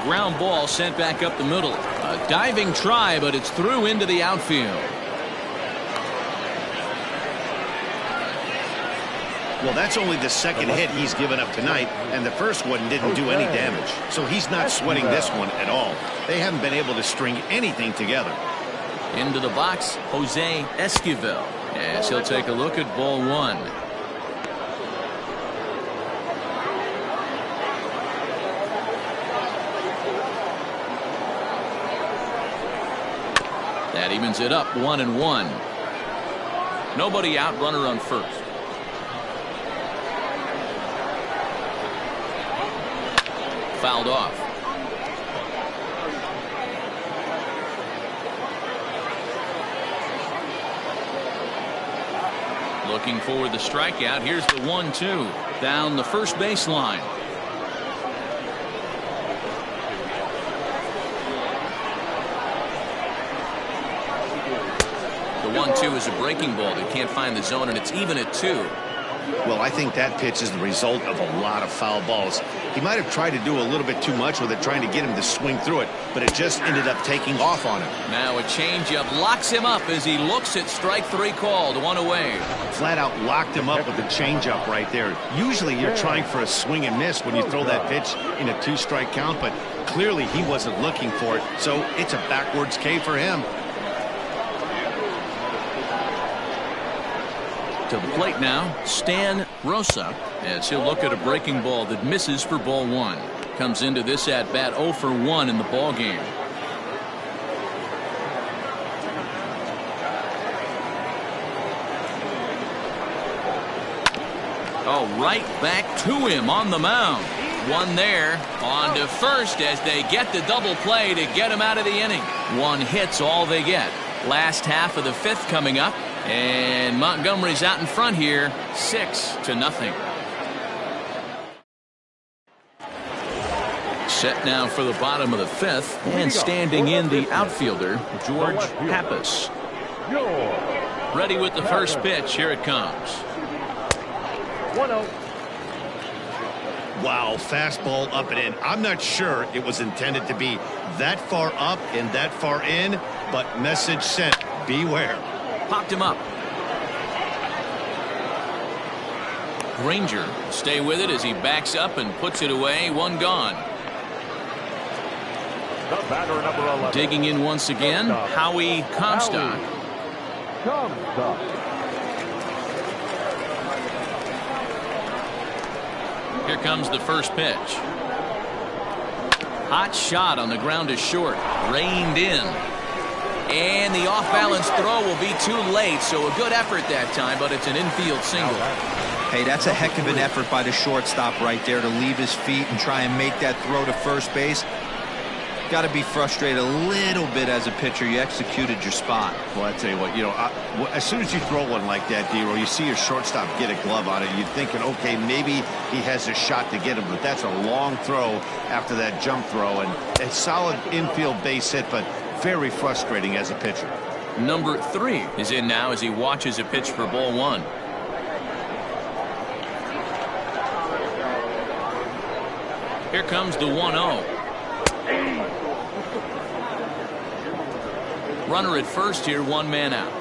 Ground ball sent back up the middle. A diving try, but it's through into the outfield. Well, that's only the 2nd hit he's given up tonight, and the first one didn't do any damage. So he's not sweating this one at all. They haven't been able to string anything together. Into the box, Jose Esquivel, as he'll take a look at ball 1. That evens it up, 1-1. Nobody out, runner on first. Fouled off. Looking for the strikeout. Here's the 1-2 down the first baseline. The 1-2 is a breaking ball that can't find the zone, and it's even at 2. Well, I think that pitch is the result of a lot of foul balls. He might have tried to do a little bit too much with it, trying to get him to swing through it, but it just ended up taking off on him. Now a changeup locks him up as he looks at strike 3 called, 1 away. Flat out locked him up with the changeup right there. Usually you're trying for a swing and miss when you throw that pitch in a 2-strike count, but clearly he wasn't looking for it, so it's a backwards K for him. To the plate now, Stan Rosa, as he'll look at a breaking ball that misses for ball 1. Comes into this at bat 0 for 1 in the ball game. Oh, right back to him on the mound. One there, on to first as they get the double play to get him out of the inning. 1 hit's all they get. Last half of the 5th coming up, and Montgomery's out in front here, 6-0. Set now for the bottom of the 5th, and standing in the outfielder, George Pappas. Ready with the first pitch. Here it comes. 1-0. Wow, fastball up and in. I'm not sure it was intended to be that far up and that far in, but message sent. Beware. Popped him up. Granger stay with it as he backs up and puts it away. 1 gone. The batter, number 11. Digging in once again, Howie Comstock. Here comes the first pitch. Hot shot on the ground is short. Reined in. And the off-balance throw will be too late, so a good effort that time, but it's an infield single. Hey, that's a heck of an effort by the shortstop right there to leave his feet and try and make that throw to first base. Got to be frustrated a little bit as a pitcher. You executed your spot. Well, I tell you what, as soon as you throw one like that, D-Roll, you see your shortstop get a glove on it. You're thinking, okay, maybe he has a shot to get him, but that's a long throw after that jump throw, and a solid infield base hit, but very frustrating as a pitcher. Number 3 is in now as he watches a pitch for ball 1. Here comes the 1-0. Runner at first here, 1 man out.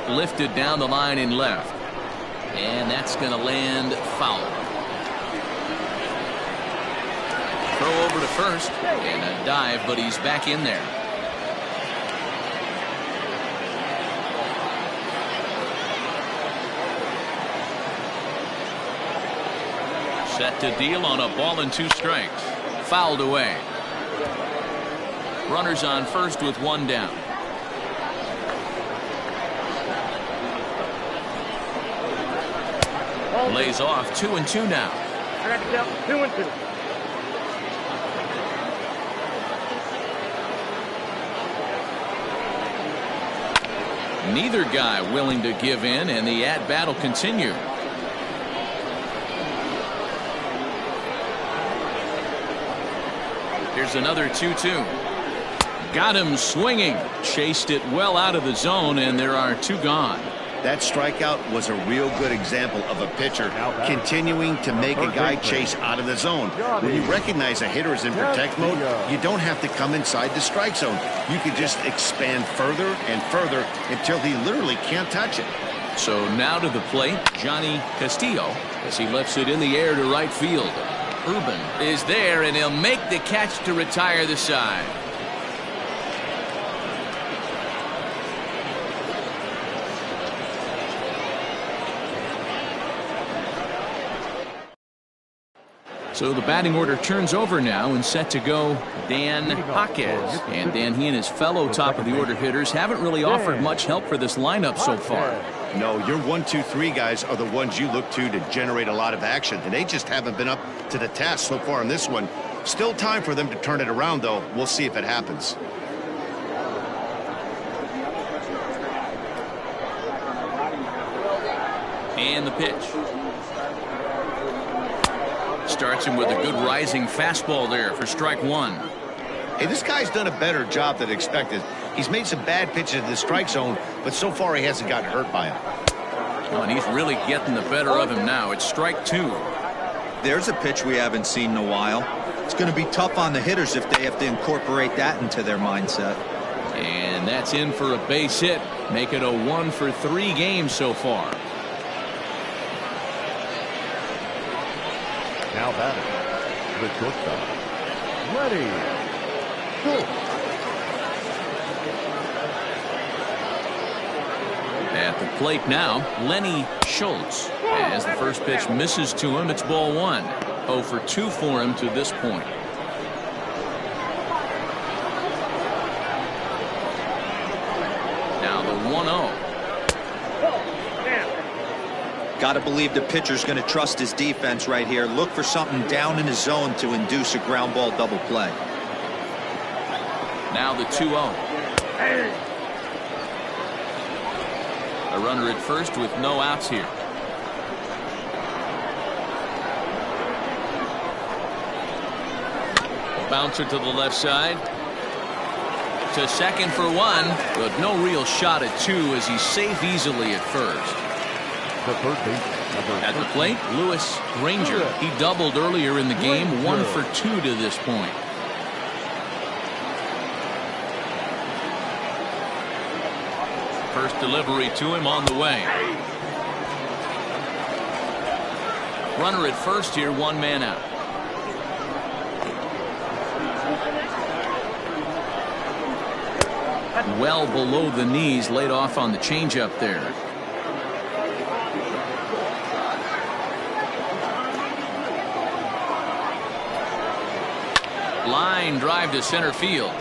Lifted down the line in left. And that's going to land foul. Throw over to first. And a dive, but he's back in there. Set to deal on a ball and 2 strikes. Fouled away. Runners on first with 1 down. Lays off 2-2 now. I got the count. 2-2. Neither guy willing to give in, and the at-bat will continue. Here's another 2-2. Got him swinging. Chased it well out of the zone, and there are 2 gone. That strikeout was a real good example of a pitcher continuing to make a guy chase out of the zone. When you recognize a hitter is in protect mode, you don't have to come inside the strike zone. You can just expand further and further until he literally can't touch it. So now to the plate, Johnny Castillo, as he lifts it in the air to right field. Urban is there, and he'll make the catch to retire the side. So the batting order turns over now and set to go Dan Jaquez. And Dan, he and his fellow top of the order hitters haven't really offered much help for this lineup so far. No, your 1, 2, 3 guys are the ones you look to generate a lot of action, and they just haven't been up to the task so far in this one. Still time for them to turn it around, though. We'll see if it happens. And the pitch. Starts him with a good rising fastball there for strike 1. Hey, this guy's done a better job than expected. He's made some bad pitches in the strike zone, but so far he hasn't gotten hurt by them. Oh, and he's really getting the better of him now. It's strike 2. There's a pitch we haven't seen in a while. It's going to be tough on the hitters if they have to incorporate that into their mindset. And that's in for a base hit. Make it a 1 for 3 games so far. Now batting, the shortstop, Lenny Schultz. At the plate now, Lenny Schultz. As the first pitch misses to him, it's ball 1. 0 for 2 for him to this point. Now the 1-0. Got to believe the pitcher's going to trust his defense right here. Look for something down in his zone to induce a ground ball double play. Now the 2-0. A runner at first with no outs here. Bouncer to the left side. To second for 1, but no real shot at 2 as he's safe easily at first. At the plate, Lewis Granger. He doubled earlier in the game. 1 for 2 to this point. First delivery to him on the way. Runner at first here, 1 man out. Well below the knees, laid off on the changeup there. Line drive to center field.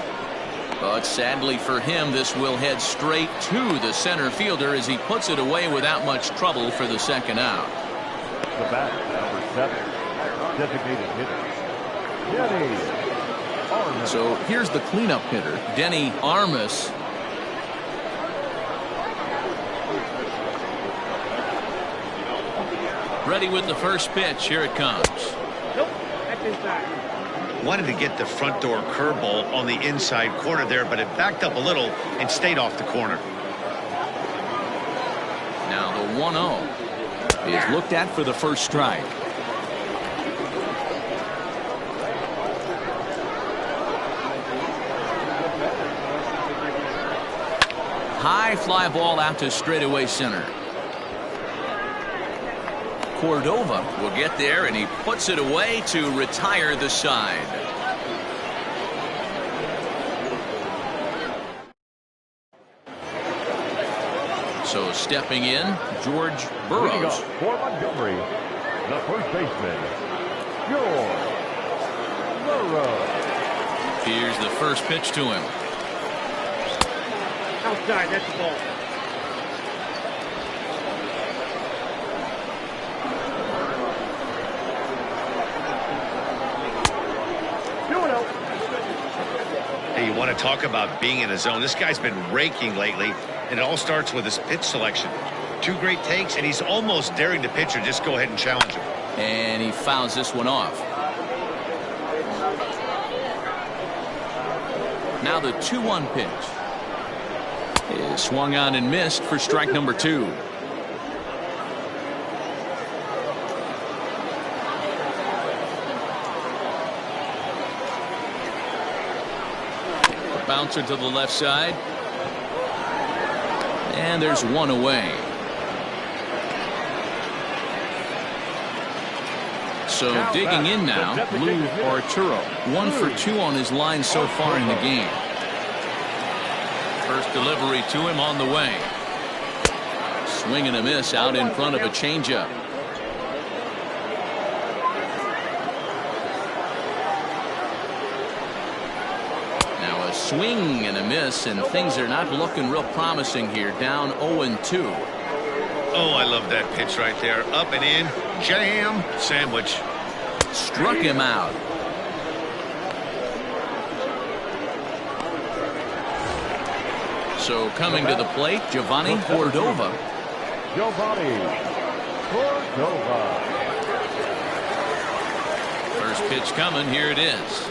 But sadly for him, this will head straight to the center fielder as he puts it away without much trouble for the second out. The bat, number 7, designated hitter, Denny Armas. So here's the cleanup hitter, Denny Armas. Ready with the first pitch. Here it comes. Nope, that's inside. Wanted to get the front door curveball on the inside corner there, but it backed up a little and stayed off the corner. Now the 1-0 is looked at for the first strike. High fly ball out to straightaway center. Cordova will get there, and he puts it away to retire the side. So stepping in, George Burroughs. For Montgomery, the first baseman, George Burroughs. Here's the first pitch to him. Outside, that's the ball. Hey, you want to talk about being in a zone? This guy's been raking lately, and it all starts with his pitch selection. 2 great takes, and he's almost daring the pitcher just go ahead and challenge him. And he fouls this one off. Now the 2-1 pitch is swung on and missed for strike number 2. Bouncer to the left side. And there's 1 away. So digging in now, Lou Arturo. 1 for 2 on his line so far in the game. First delivery to him on the way. Swing and a miss out in front of a changeup. Swing and a miss, and things are not looking real promising here. Down 0-2. Oh, I love that pitch right there. Up and in, jam, sandwich. Struck him out. So coming to the plate, Giovanni Cordova. Giovanni Cordova. First pitch coming. Here it is.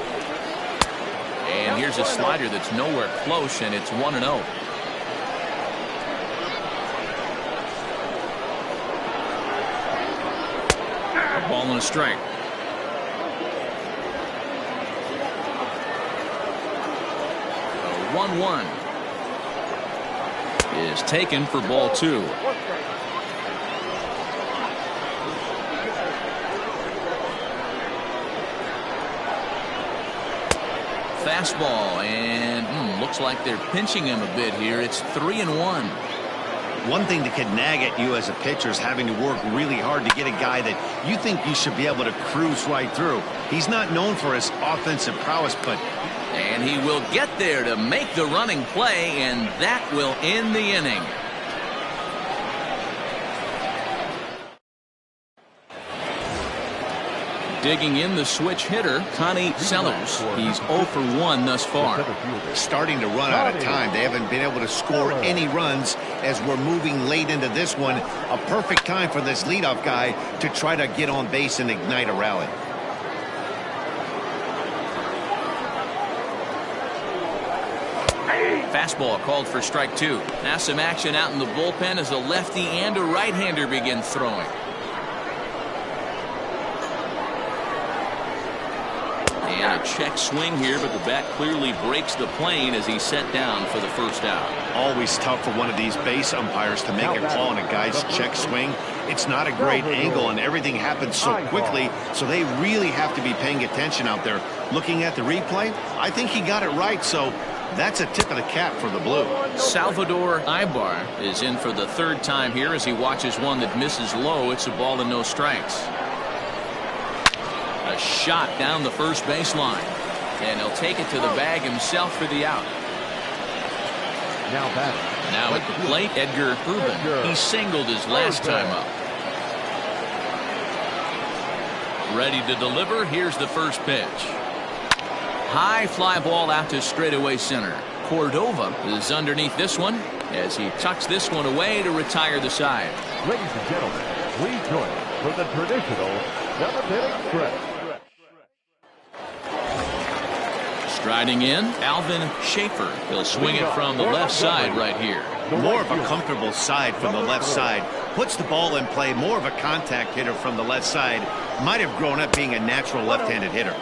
And here's a slider that's nowhere close, and it's 1-0. Ball and a strike. The 1-1 is taken for ball 2. Fastball, and looks like they're pinching him a bit here. It's 3-1. One thing that can nag at you as a pitcher is having to work really hard to get a guy that you think you should be able to cruise right through. He's not known for his offensive prowess, but... And he will get there to make the running play, and that will end the inning. Digging in the switch hitter, Connie Sellers. He's 0 for 1 thus far. Starting to run out of time. They haven't been able to score any runs as we're moving late into this one. A perfect time for this leadoff guy to try to get on base and ignite a rally. Fastball called for strike 2. Now some action out in the bullpen as a lefty and a right-hander begin throwing. And a check swing here, but the bat clearly breaks the plane as he's set down for the first out. Always tough for one of these base umpires to make a call on a guy's check swing. It's not a great angle, and everything happens so quickly, so they really have to be paying attention out there. Looking at the replay, I think he got it right, so that's a tip of the cap for the Blue. Salvador Ibar is in for the 3rd time here as he watches one that misses low. It's a ball and no strikes. A shot down the first baseline, and he'll take it to the bag himself for the out. Now at the plate, Edgar Urban. He singled his last time up. Ready to deliver. Here's the first pitch. High fly ball out to straightaway center. Cordova is underneath this one as he tucks this one away to retire the side. Ladies and gentlemen, please join us for the traditional 7th-inning stretch. Striding in, Alvin Schaefer. He'll swing it from the left side right here. More of a comfortable side from the left side. Puts the ball in play. More of a contact hitter from the left side. Might have grown up being a natural left-handed hitter.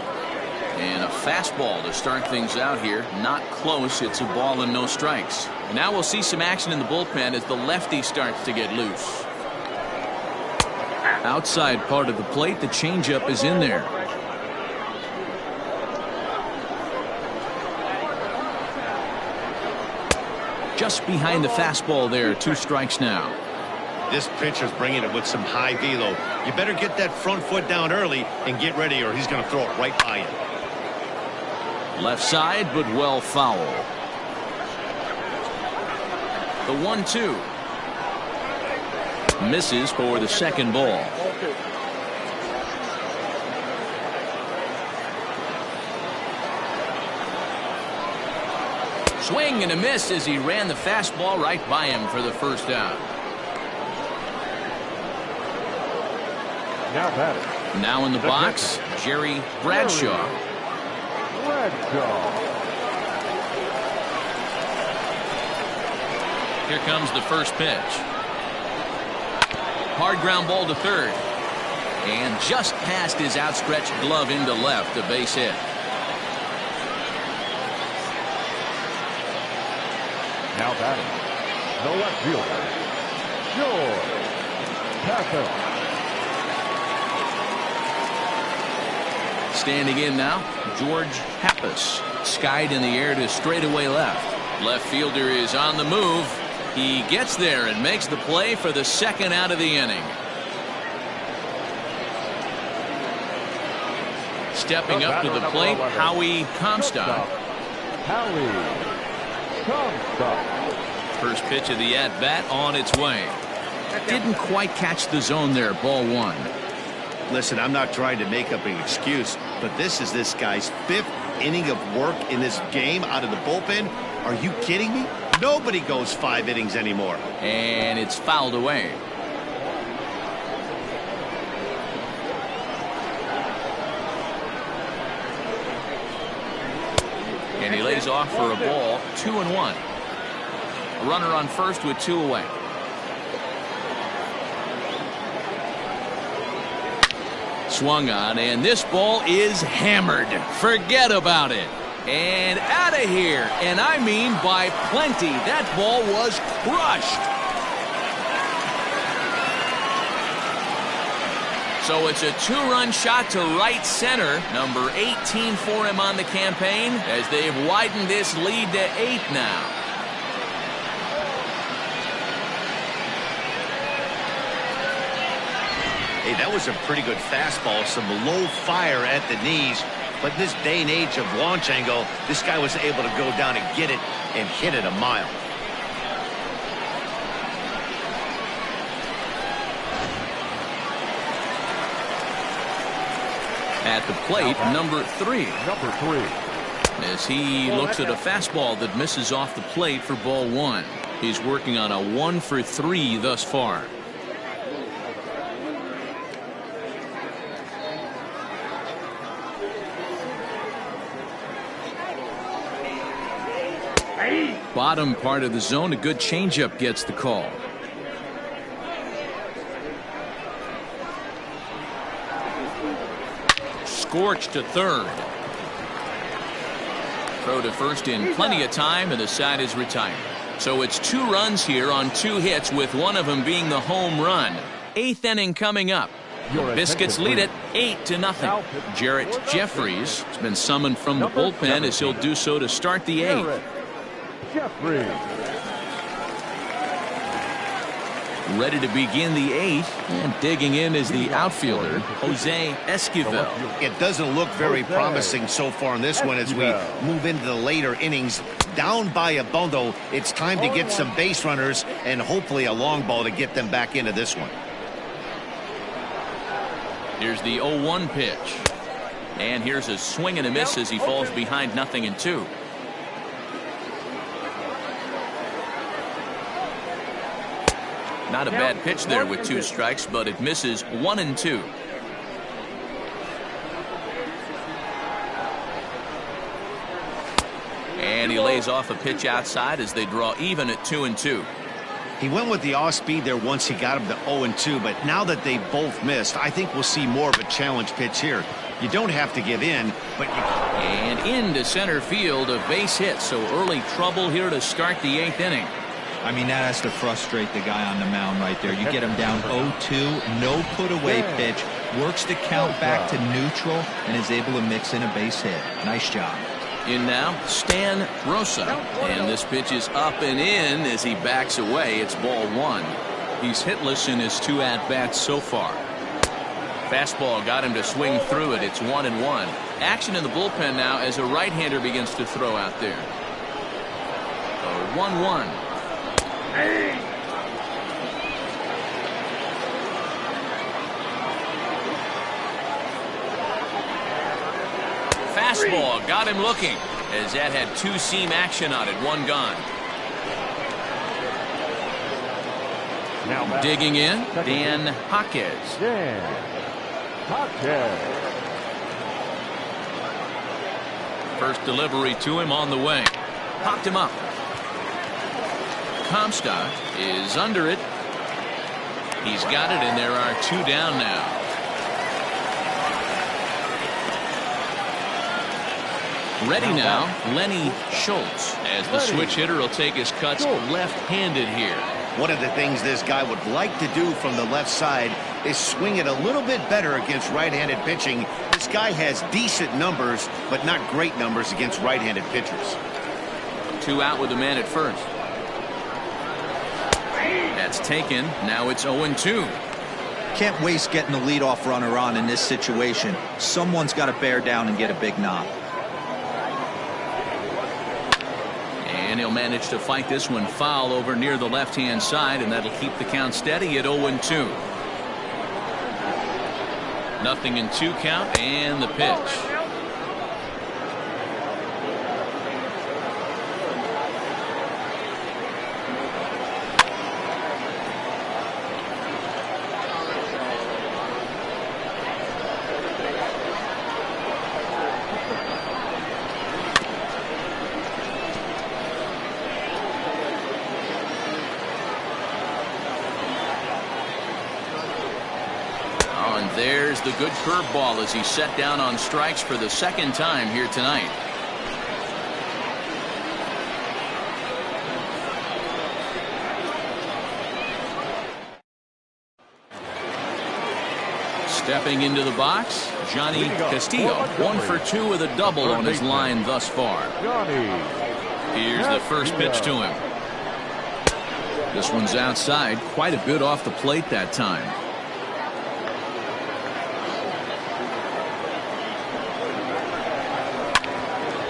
And a fastball to start things out here. Not close. It's a ball and no strikes. And now we'll see some action in the bullpen as the lefty starts to get loose. Outside part of the plate, the changeup is in there. Just behind the fastball there. 2 strikes now. This pitcher's bringing it with some high velo. You better get that front foot down early and get ready, or he's going to throw it right by you. Left side, but well foul. The 1-2. Misses for the second ball. Swing and a miss as he ran the fastball right by him for the first out. Now in the box, Jerry Bradshaw. Here comes the first pitch. Hard ground ball to third. And just past his outstretched glove into left, a base hit. Now batting, the left fielder, George Pappas. Standing in now, George Pappas. Skied in the air to straightaway left. Left fielder is on the move. He gets there and makes the play for the second out of the inning. Stepping up to the plate, Howie Comstock. First pitch of the at-bat on its way. Didn't quite catch the zone there, ball 1. Listen, I'm not trying to make up an excuse, but this is this guy's 5th inning of work in this game out of the bullpen. Are you kidding me? Nobody goes 5 innings anymore. And it's fouled away. And lays off for a ball, 2-1. A runner on first with 2 away. Swung on, and this ball is hammered. Forget about it. And out of here. And I mean by plenty. That ball was crushed. So it's a 2-run shot to right center. Number 18 for him on the campaign as they've widened this lead to 8 now. Hey, that was a pretty good fastball. Some low fire at the knees. But in this day and age of launch angle, this guy was able to go down and get it and hit it a mile. At the plate, number 3. Number 3. As he looks at a fastball that misses off the plate for ball 1. He's working on a 1-for-3 thus far. Bottom part of the zone, a good changeup gets the call. Scorched to third. Throw to first in plenty of time, and the side is retired. So it's 2 runs here on 2 hits, with one of them being the home run. 8th inning coming up. The Biscuits lead it 8-0. Jarrett Jeffries has been summoned from the bullpen as he'll do so to start the 8th. Jeffries. Ready to begin the 8th, and digging in is the outfielder, Jose Esquivel. It doesn't look very promising so far in this one as we move into the later innings. Down by a bundle, it's time to get some base runners and hopefully a long ball to get them back into this one. Here's the 0-1 pitch. And here's a swing and a miss as he falls behind 0-2. Not a bad pitch there with 2 strikes, but it misses 1-2. And he lays off a pitch outside as they draw even at 2-2. He went with the off speed there once he got him to 0-2, but now that they both missed, I think we'll see more of a challenge pitch here. You don't have to give in, but you... And into center field, a base hit, so early trouble here to start the 8th inning. I mean, that has to frustrate the guy on the mound right there. You get him down 0-2, no put away pitch, works the count back to neutral, and is able to mix in a base hit. Nice job. In now, Stan Rosa. And this pitch is up and in as he backs away. It's ball 1. He's hitless in his 2 at-bats so far. Fastball got him to swing through it. It's 1-1. Action in the bullpen now as a right-hander begins to throw out there. 1-1. Fastball got him looking as that had 2-seam action on it. 1 gone. Now digging in, Dan Jaquez. Dan Jaquez. First delivery to him on the way. Popped him up. Comstock is under it. He's got it, and there are 2 down now. Ready now, Lenny Schultz, as the switch hitter will take his cuts left-handed here. One of the things this guy would like to do from the left side is swing it a little bit better against right-handed pitching. This guy has decent numbers, but not great numbers against right-handed pitchers. 2 out with the man at first. That's taken. Now it's 0-2. Can't waste getting the leadoff runner on in this situation. Someone's got to bear down and get a big knock. And he'll manage to fight this one foul over near the left-hand side, and that'll keep the count steady at 0-2. 0-2 count, and the pitch. There's the good curveball as he's set down on strikes for the second time here tonight. Stepping into the box, Johnny Castillo, 1 for 2 with a double on his line thus far. Here's the first pitch to him. This one's outside, quite a bit off the plate that time.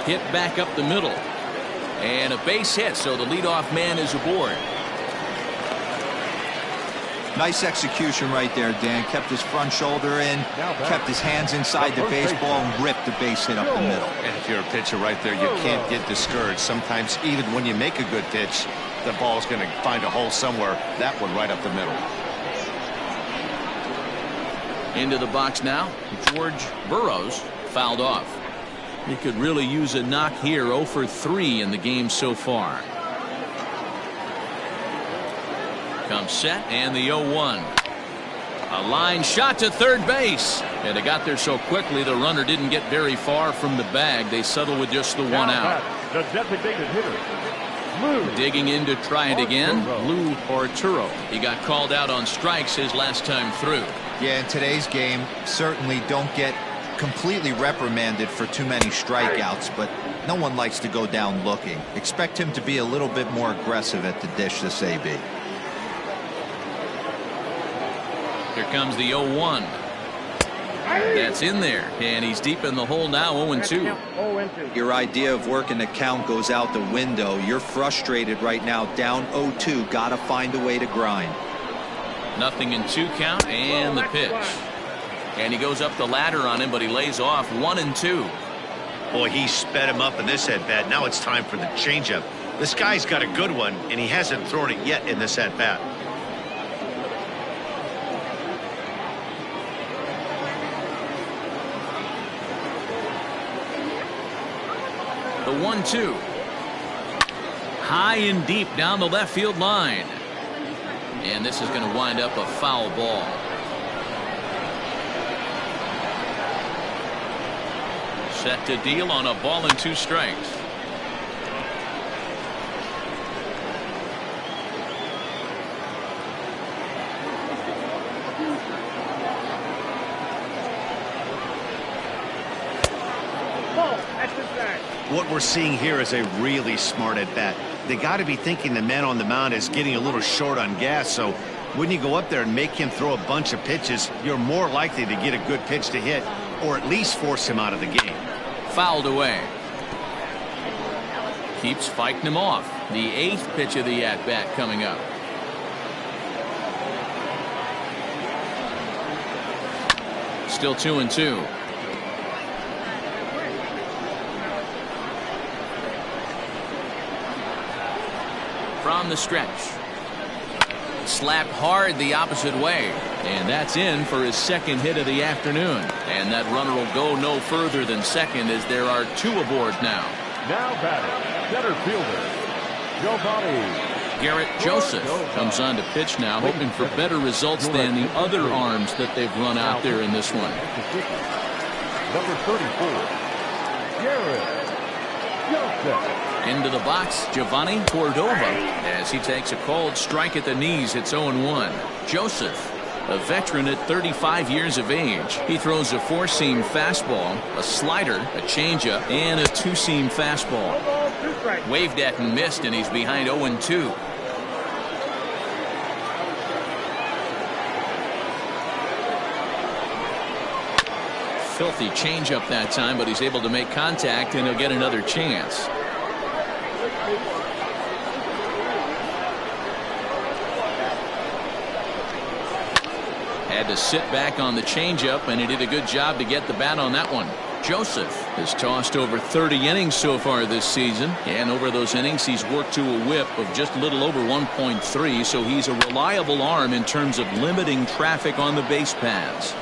Hit back up the middle. And a base hit, so the leadoff man is aboard. Nice execution right there, Dan. Kept his front shoulder in, kept his hands inside the baseball, and ripped the base hit up the middle. And if you're a pitcher right there, you can't get discouraged. Sometimes even when you make a good pitch, the ball's going to find a hole somewhere. That one right up the middle. Into the box now, George Burroughs, fouled off. He could really use a knock here. 0 for 3 in the game so far. Comes set and the 0-1. A line shot to third base. And it got there so quickly the runner didn't get very far from the bag. They settle with just the one out. The designated hitter. Digging in to try it again, Lou Arturo. He got called out on strikes his last time through. Yeah, in today's game, certainly don't get completely reprimanded for too many strikeouts, but no one likes to go down looking. Expect him to be a little bit more aggressive at the dish this AB. Here comes the 0-1. That's in there, and he's deep in the hole now. 0-2. Your idea of working the count goes out the window. You're frustrated right now, down 0-2. Gotta find a way to grind. Nothing in 2 count, and the pitch. And he goes up the ladder on him, but he lays off 1-2. Boy, he sped him up in this at-bat. Now it's time for the changeup. This guy's got a good one, and he hasn't thrown it yet in this at-bat. The 1-2. High and deep down the left field line. And this is going to wind up a foul ball. Set to deal on a ball and 2 strikes. What we're seeing here is a really smart at bat. They got to be thinking the man on the mound is getting a little short on gas, so when you go up there and make him throw a bunch of pitches, you're more likely to get a good pitch to hit or at least force him out of the game. Fouled away. Keeps fighting him off. The 8th pitch of the at-bat coming up. Still 2-2. From the stretch. Slapped hard the opposite way. And that's in for his 2nd hit of the afternoon. And that runner will go no further than second as there are 2 aboard now. Now batting, center fielder, Giovanni. Garrett Joseph comes on to pitch now, hoping for better results than the other arms that they've run out there in this one. Number 34, Garrett Joseph. Into the box, Giovanni Cordova, as he takes a called strike at the knees. It's 0-1. Joseph, a veteran at 35 years of age. He throws a 4-seam fastball, a slider, a changeup, and a 2-seam fastball. Waved at and missed, and he's behind 0-2. Filthy changeup that time, but he's able to make contact, and he'll get another chance. Had to sit back on the changeup, and he did a good job to get the bat on that one. Joseph has tossed over 30 innings so far this season, and over those innings he's worked to a whip of just a little over 1.3, so he's a reliable arm in terms of limiting traffic on the base paths.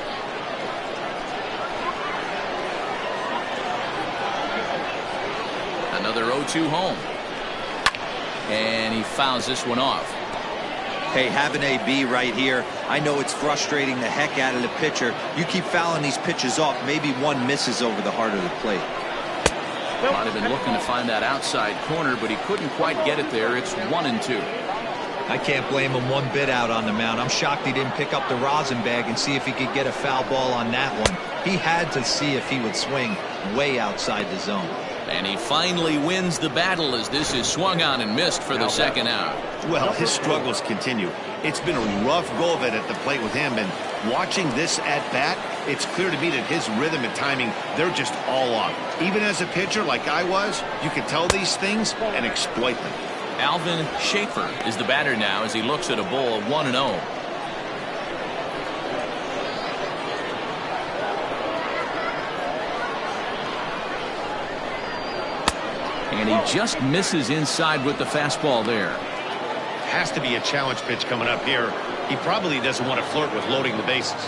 Another 0-2 home. And he fouls this one off. Hey, have an AB right here. I know it's frustrating the heck out of the pitcher. You keep fouling these pitches off, maybe one misses over the heart of the plate. Might have been looking to find that outside corner, but he couldn't quite get it there. It's 1-2. I can't blame him one bit out on the mound. I'm shocked he didn't pick up the rosin bag and see if he could get a foul ball on that one. He had to see if he would swing way outside the zone. And he finally wins the battle as this is swung on and missed for the second out. Well, his struggles continue. It's been a rough go of it at the plate with him, and watching this at bat, it's clear to me that his rhythm and timing, they're just all off. Even as a pitcher like I was, you can tell these things and exploit them. Alvin Schaefer is the batter now as he looks at a ball of 1-0. And he just misses inside with the fastball there. Has to be a challenge pitch coming up here. He probably doesn't want to flirt with loading the bases.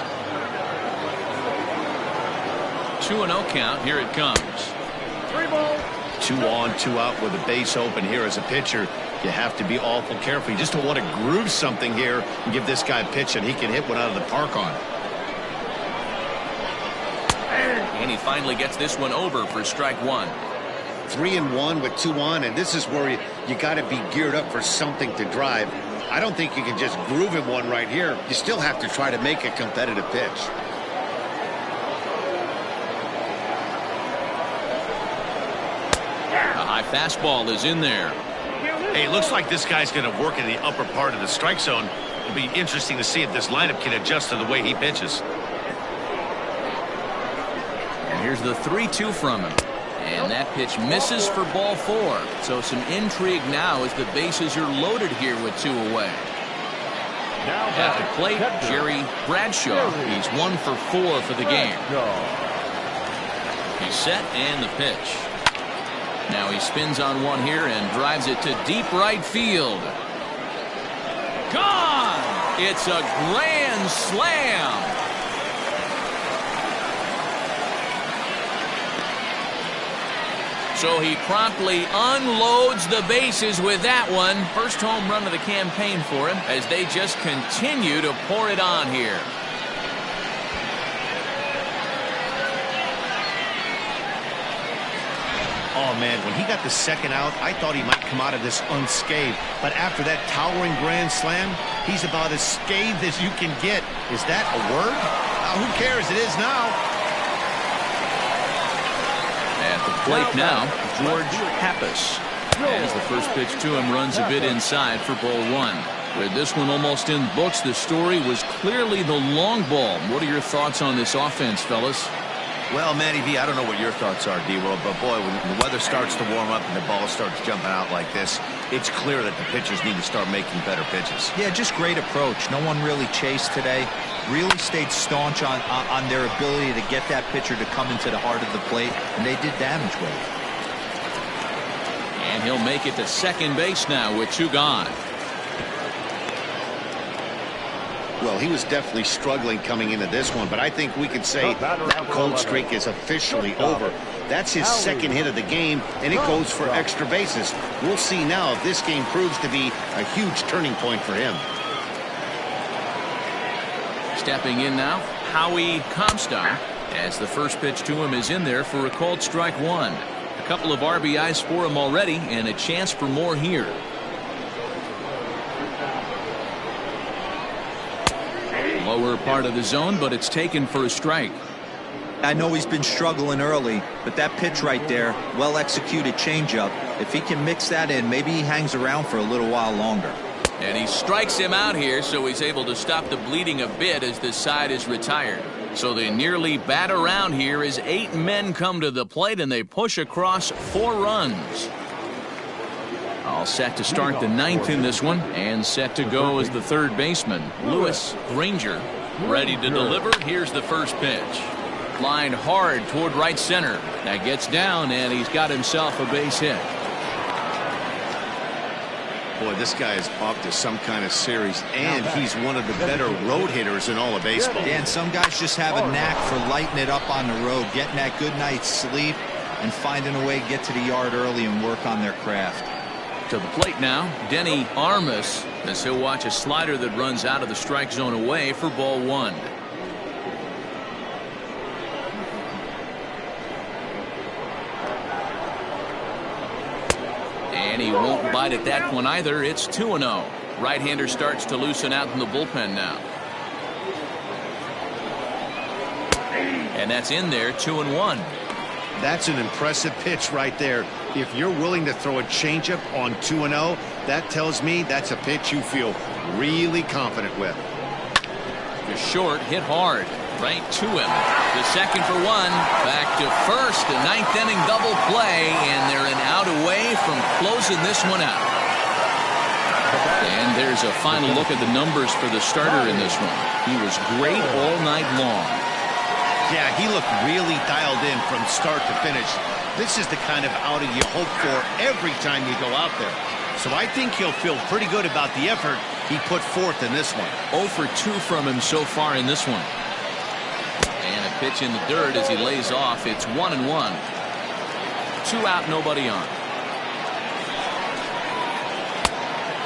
2-0 count. Here it comes. 3 balls. 2 on, 2 out with a base open here as a pitcher. You have to be awful careful. You just don't want to groove something here and give this guy a pitch and he can hit one out of the park on. And he finally gets this one over for strike 1. 3-1 with 2 on, and this is where you got to be geared up for something to drive. I don't think you can just groove him one right here. You still have to try to make a competitive pitch. A high fastball is in there. Hey, it looks like this guy's going to work in the upper part of the strike zone. It'll be interesting to see if this lineup can adjust to the way he pitches. And here's the 3-2 from him. And that pitch misses for ball 4. So some intrigue now as the bases are loaded here with 2 away. At the plate, Jerry Bradshaw. He's 1 for 4 for the game. He's set and the pitch. Now he spins on one here and drives it to deep right field. Gone! It's a grand slam. So he promptly unloads the bases with that one. First home run of the campaign for him as they just continue to pour it on here. Oh, man, when he got the second out, I thought he might come out of this unscathed. But after that towering grand slam, he's about as scathed as you can get. Is that a word? Who cares? It is now. At the plate now, George Pappas. As the first pitch to him runs a bit inside for ball 1. With this one almost in the books, the story was clearly the long ball. What are your thoughts on this offense, fellas? Well, Matty V, I don't know what your thoughts are, D-World, but boy, when the weather starts to warm up and the ball starts jumping out like this, it's clear that the pitchers need to start making better pitches. Yeah, just great approach. No one really chased today. Really stayed staunch on their ability to get that pitcher to come into the heart of the plate, and they did damage with it. And he'll make it to second base now with 2 gone. Well, he was definitely struggling coming into this one, but I think we could say that cold streak is officially over. That's his second hit of the game, and it goes for extra bases. We'll see now if this game proves to be a huge turning point for him. Stepping in now, Howie Comstock, as the first pitch to him is in there for a called strike 1. A couple of RBIs for him already, and a chance for more here. Lower part of the zone, but it's taken for a strike. I know he's been struggling early, but that pitch right there, well-executed changeup, if he can mix that in, maybe he hangs around for a little while longer. And he strikes him out here, so he's able to stop the bleeding a bit as this side is retired. So they nearly bat around here as 8 men come to the plate, and they push across 4 runs. All set to start the 9th in this one, and set to go as the third baseman, Lewis Granger. Ready to deliver. Here's the first pitch. Lined hard toward right center. That gets down, and he's got himself a base hit. Boy, this guy is off to some kind of series, and he's one of the better road hitters in all of baseball. Yeah, and some guys just have a knack for lighting it up on the road, getting that good night's sleep, and finding a way to get to the yard early and work on their craft. To the plate now, Denny Armas, as he'll watch a slider that runs out of the strike zone away for ball one. And he won't bite at that one either. It's 2-0. Right-hander starts to loosen out in the bullpen now. And that's in there, 2-1. That's an impressive pitch right there. If you're willing to throw a changeup on 2-0, that tells me that's a pitch you feel really confident with. The short hit hard right to him. The second for one. Back to first. A ninth inning double play, and they're an out away from closing this one out. And there's a final look at the numbers for the starter in this one. He was great all night long. Yeah, he looked really dialed in from start to finish. This is the kind of outing you hope for every time you go out there. So I think he'll feel pretty good about the effort he put forth in this one. 0 for 2 from him so far in this one. And a pitch in the dirt as he lays off. It's 1-1. 2 out, nobody on.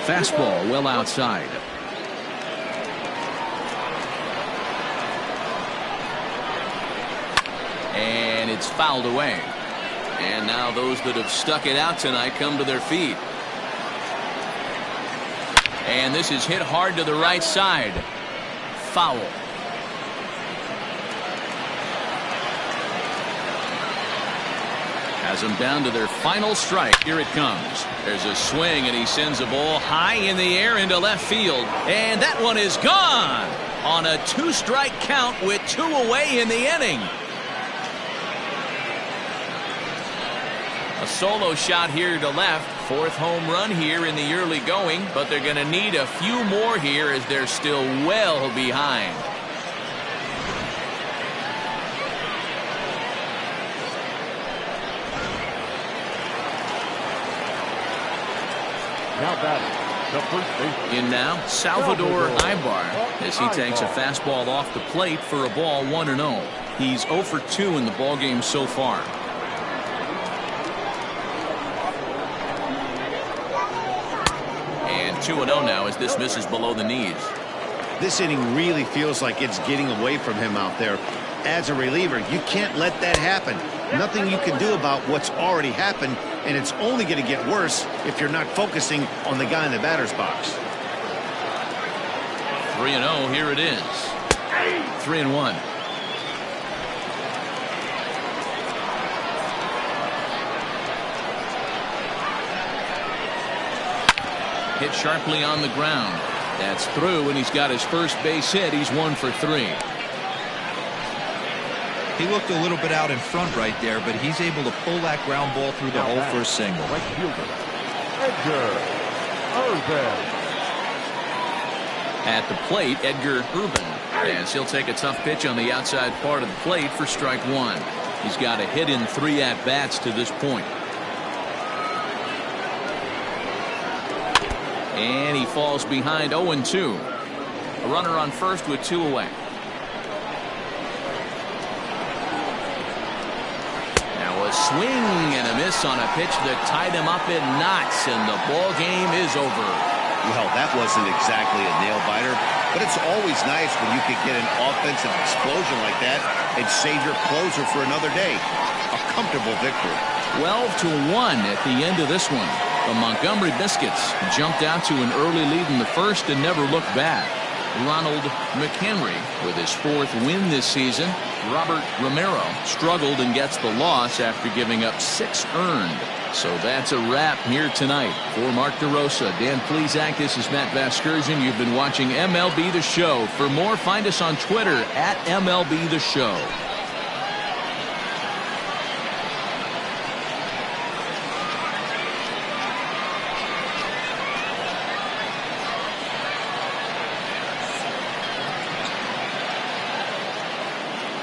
Fastball well outside. And it's fouled away. And now those that have stuck it out tonight come to their feet. And this is hit hard to the right side. Foul. Has them down to their final strike. Here it comes. There's a swing, and he sends a ball high in the air into left field. And that one is gone on a 2-strike count with 2 away in the inning. A solo shot here to left. 4th home run here in the early going, but they're going to need a few more here as they're still well behind. Now batting, the first baseman. In now, Salvador Ibar, as he takes a fastball off the plate for a ball 1-0. He's 0 for 2 in the ballgame so far. And 2-0 now as this misses below the knees. This inning really feels like it's getting away from him out there. As a reliever, you can't let that happen. Nothing you can do about what's already happened, and it's only going to get worse if you're not focusing on the guy in the batter's box. 3-0, here it is. 3-1. Hit sharply on the ground. That's through, and he's got his first base hit. He's 1 for 3. He looked a little bit out in front right there, but he's able to pull that ground ball through the hole for a single. Right fielder, Edgar Urban. At the plate, Edgar Urban, as he'll take a tough pitch on the outside part of the plate for strike 1. He's got a hit in 3 at-bats to this point. And he falls behind 0-2. A runner on first with 2 away. A swing and a miss on a pitch that tied him up in knots, and the ball game is over. Well, that wasn't exactly a nail-biter, but it's always nice when you can get an offensive explosion like that and save your closer for another day. A comfortable victory. 12-1 at the end of this one. The Montgomery Biscuits jumped out to an early lead in the first and never looked back. Ronald McHenry with his 4th win this season. Robert Romero struggled and gets the loss after giving up 6 earned. So that's a wrap here tonight. For Mark DeRosa, Dan Plesac, this is Matt Vasgersian. You've been watching MLB The Show. For more, find us on Twitter at MLB The Show.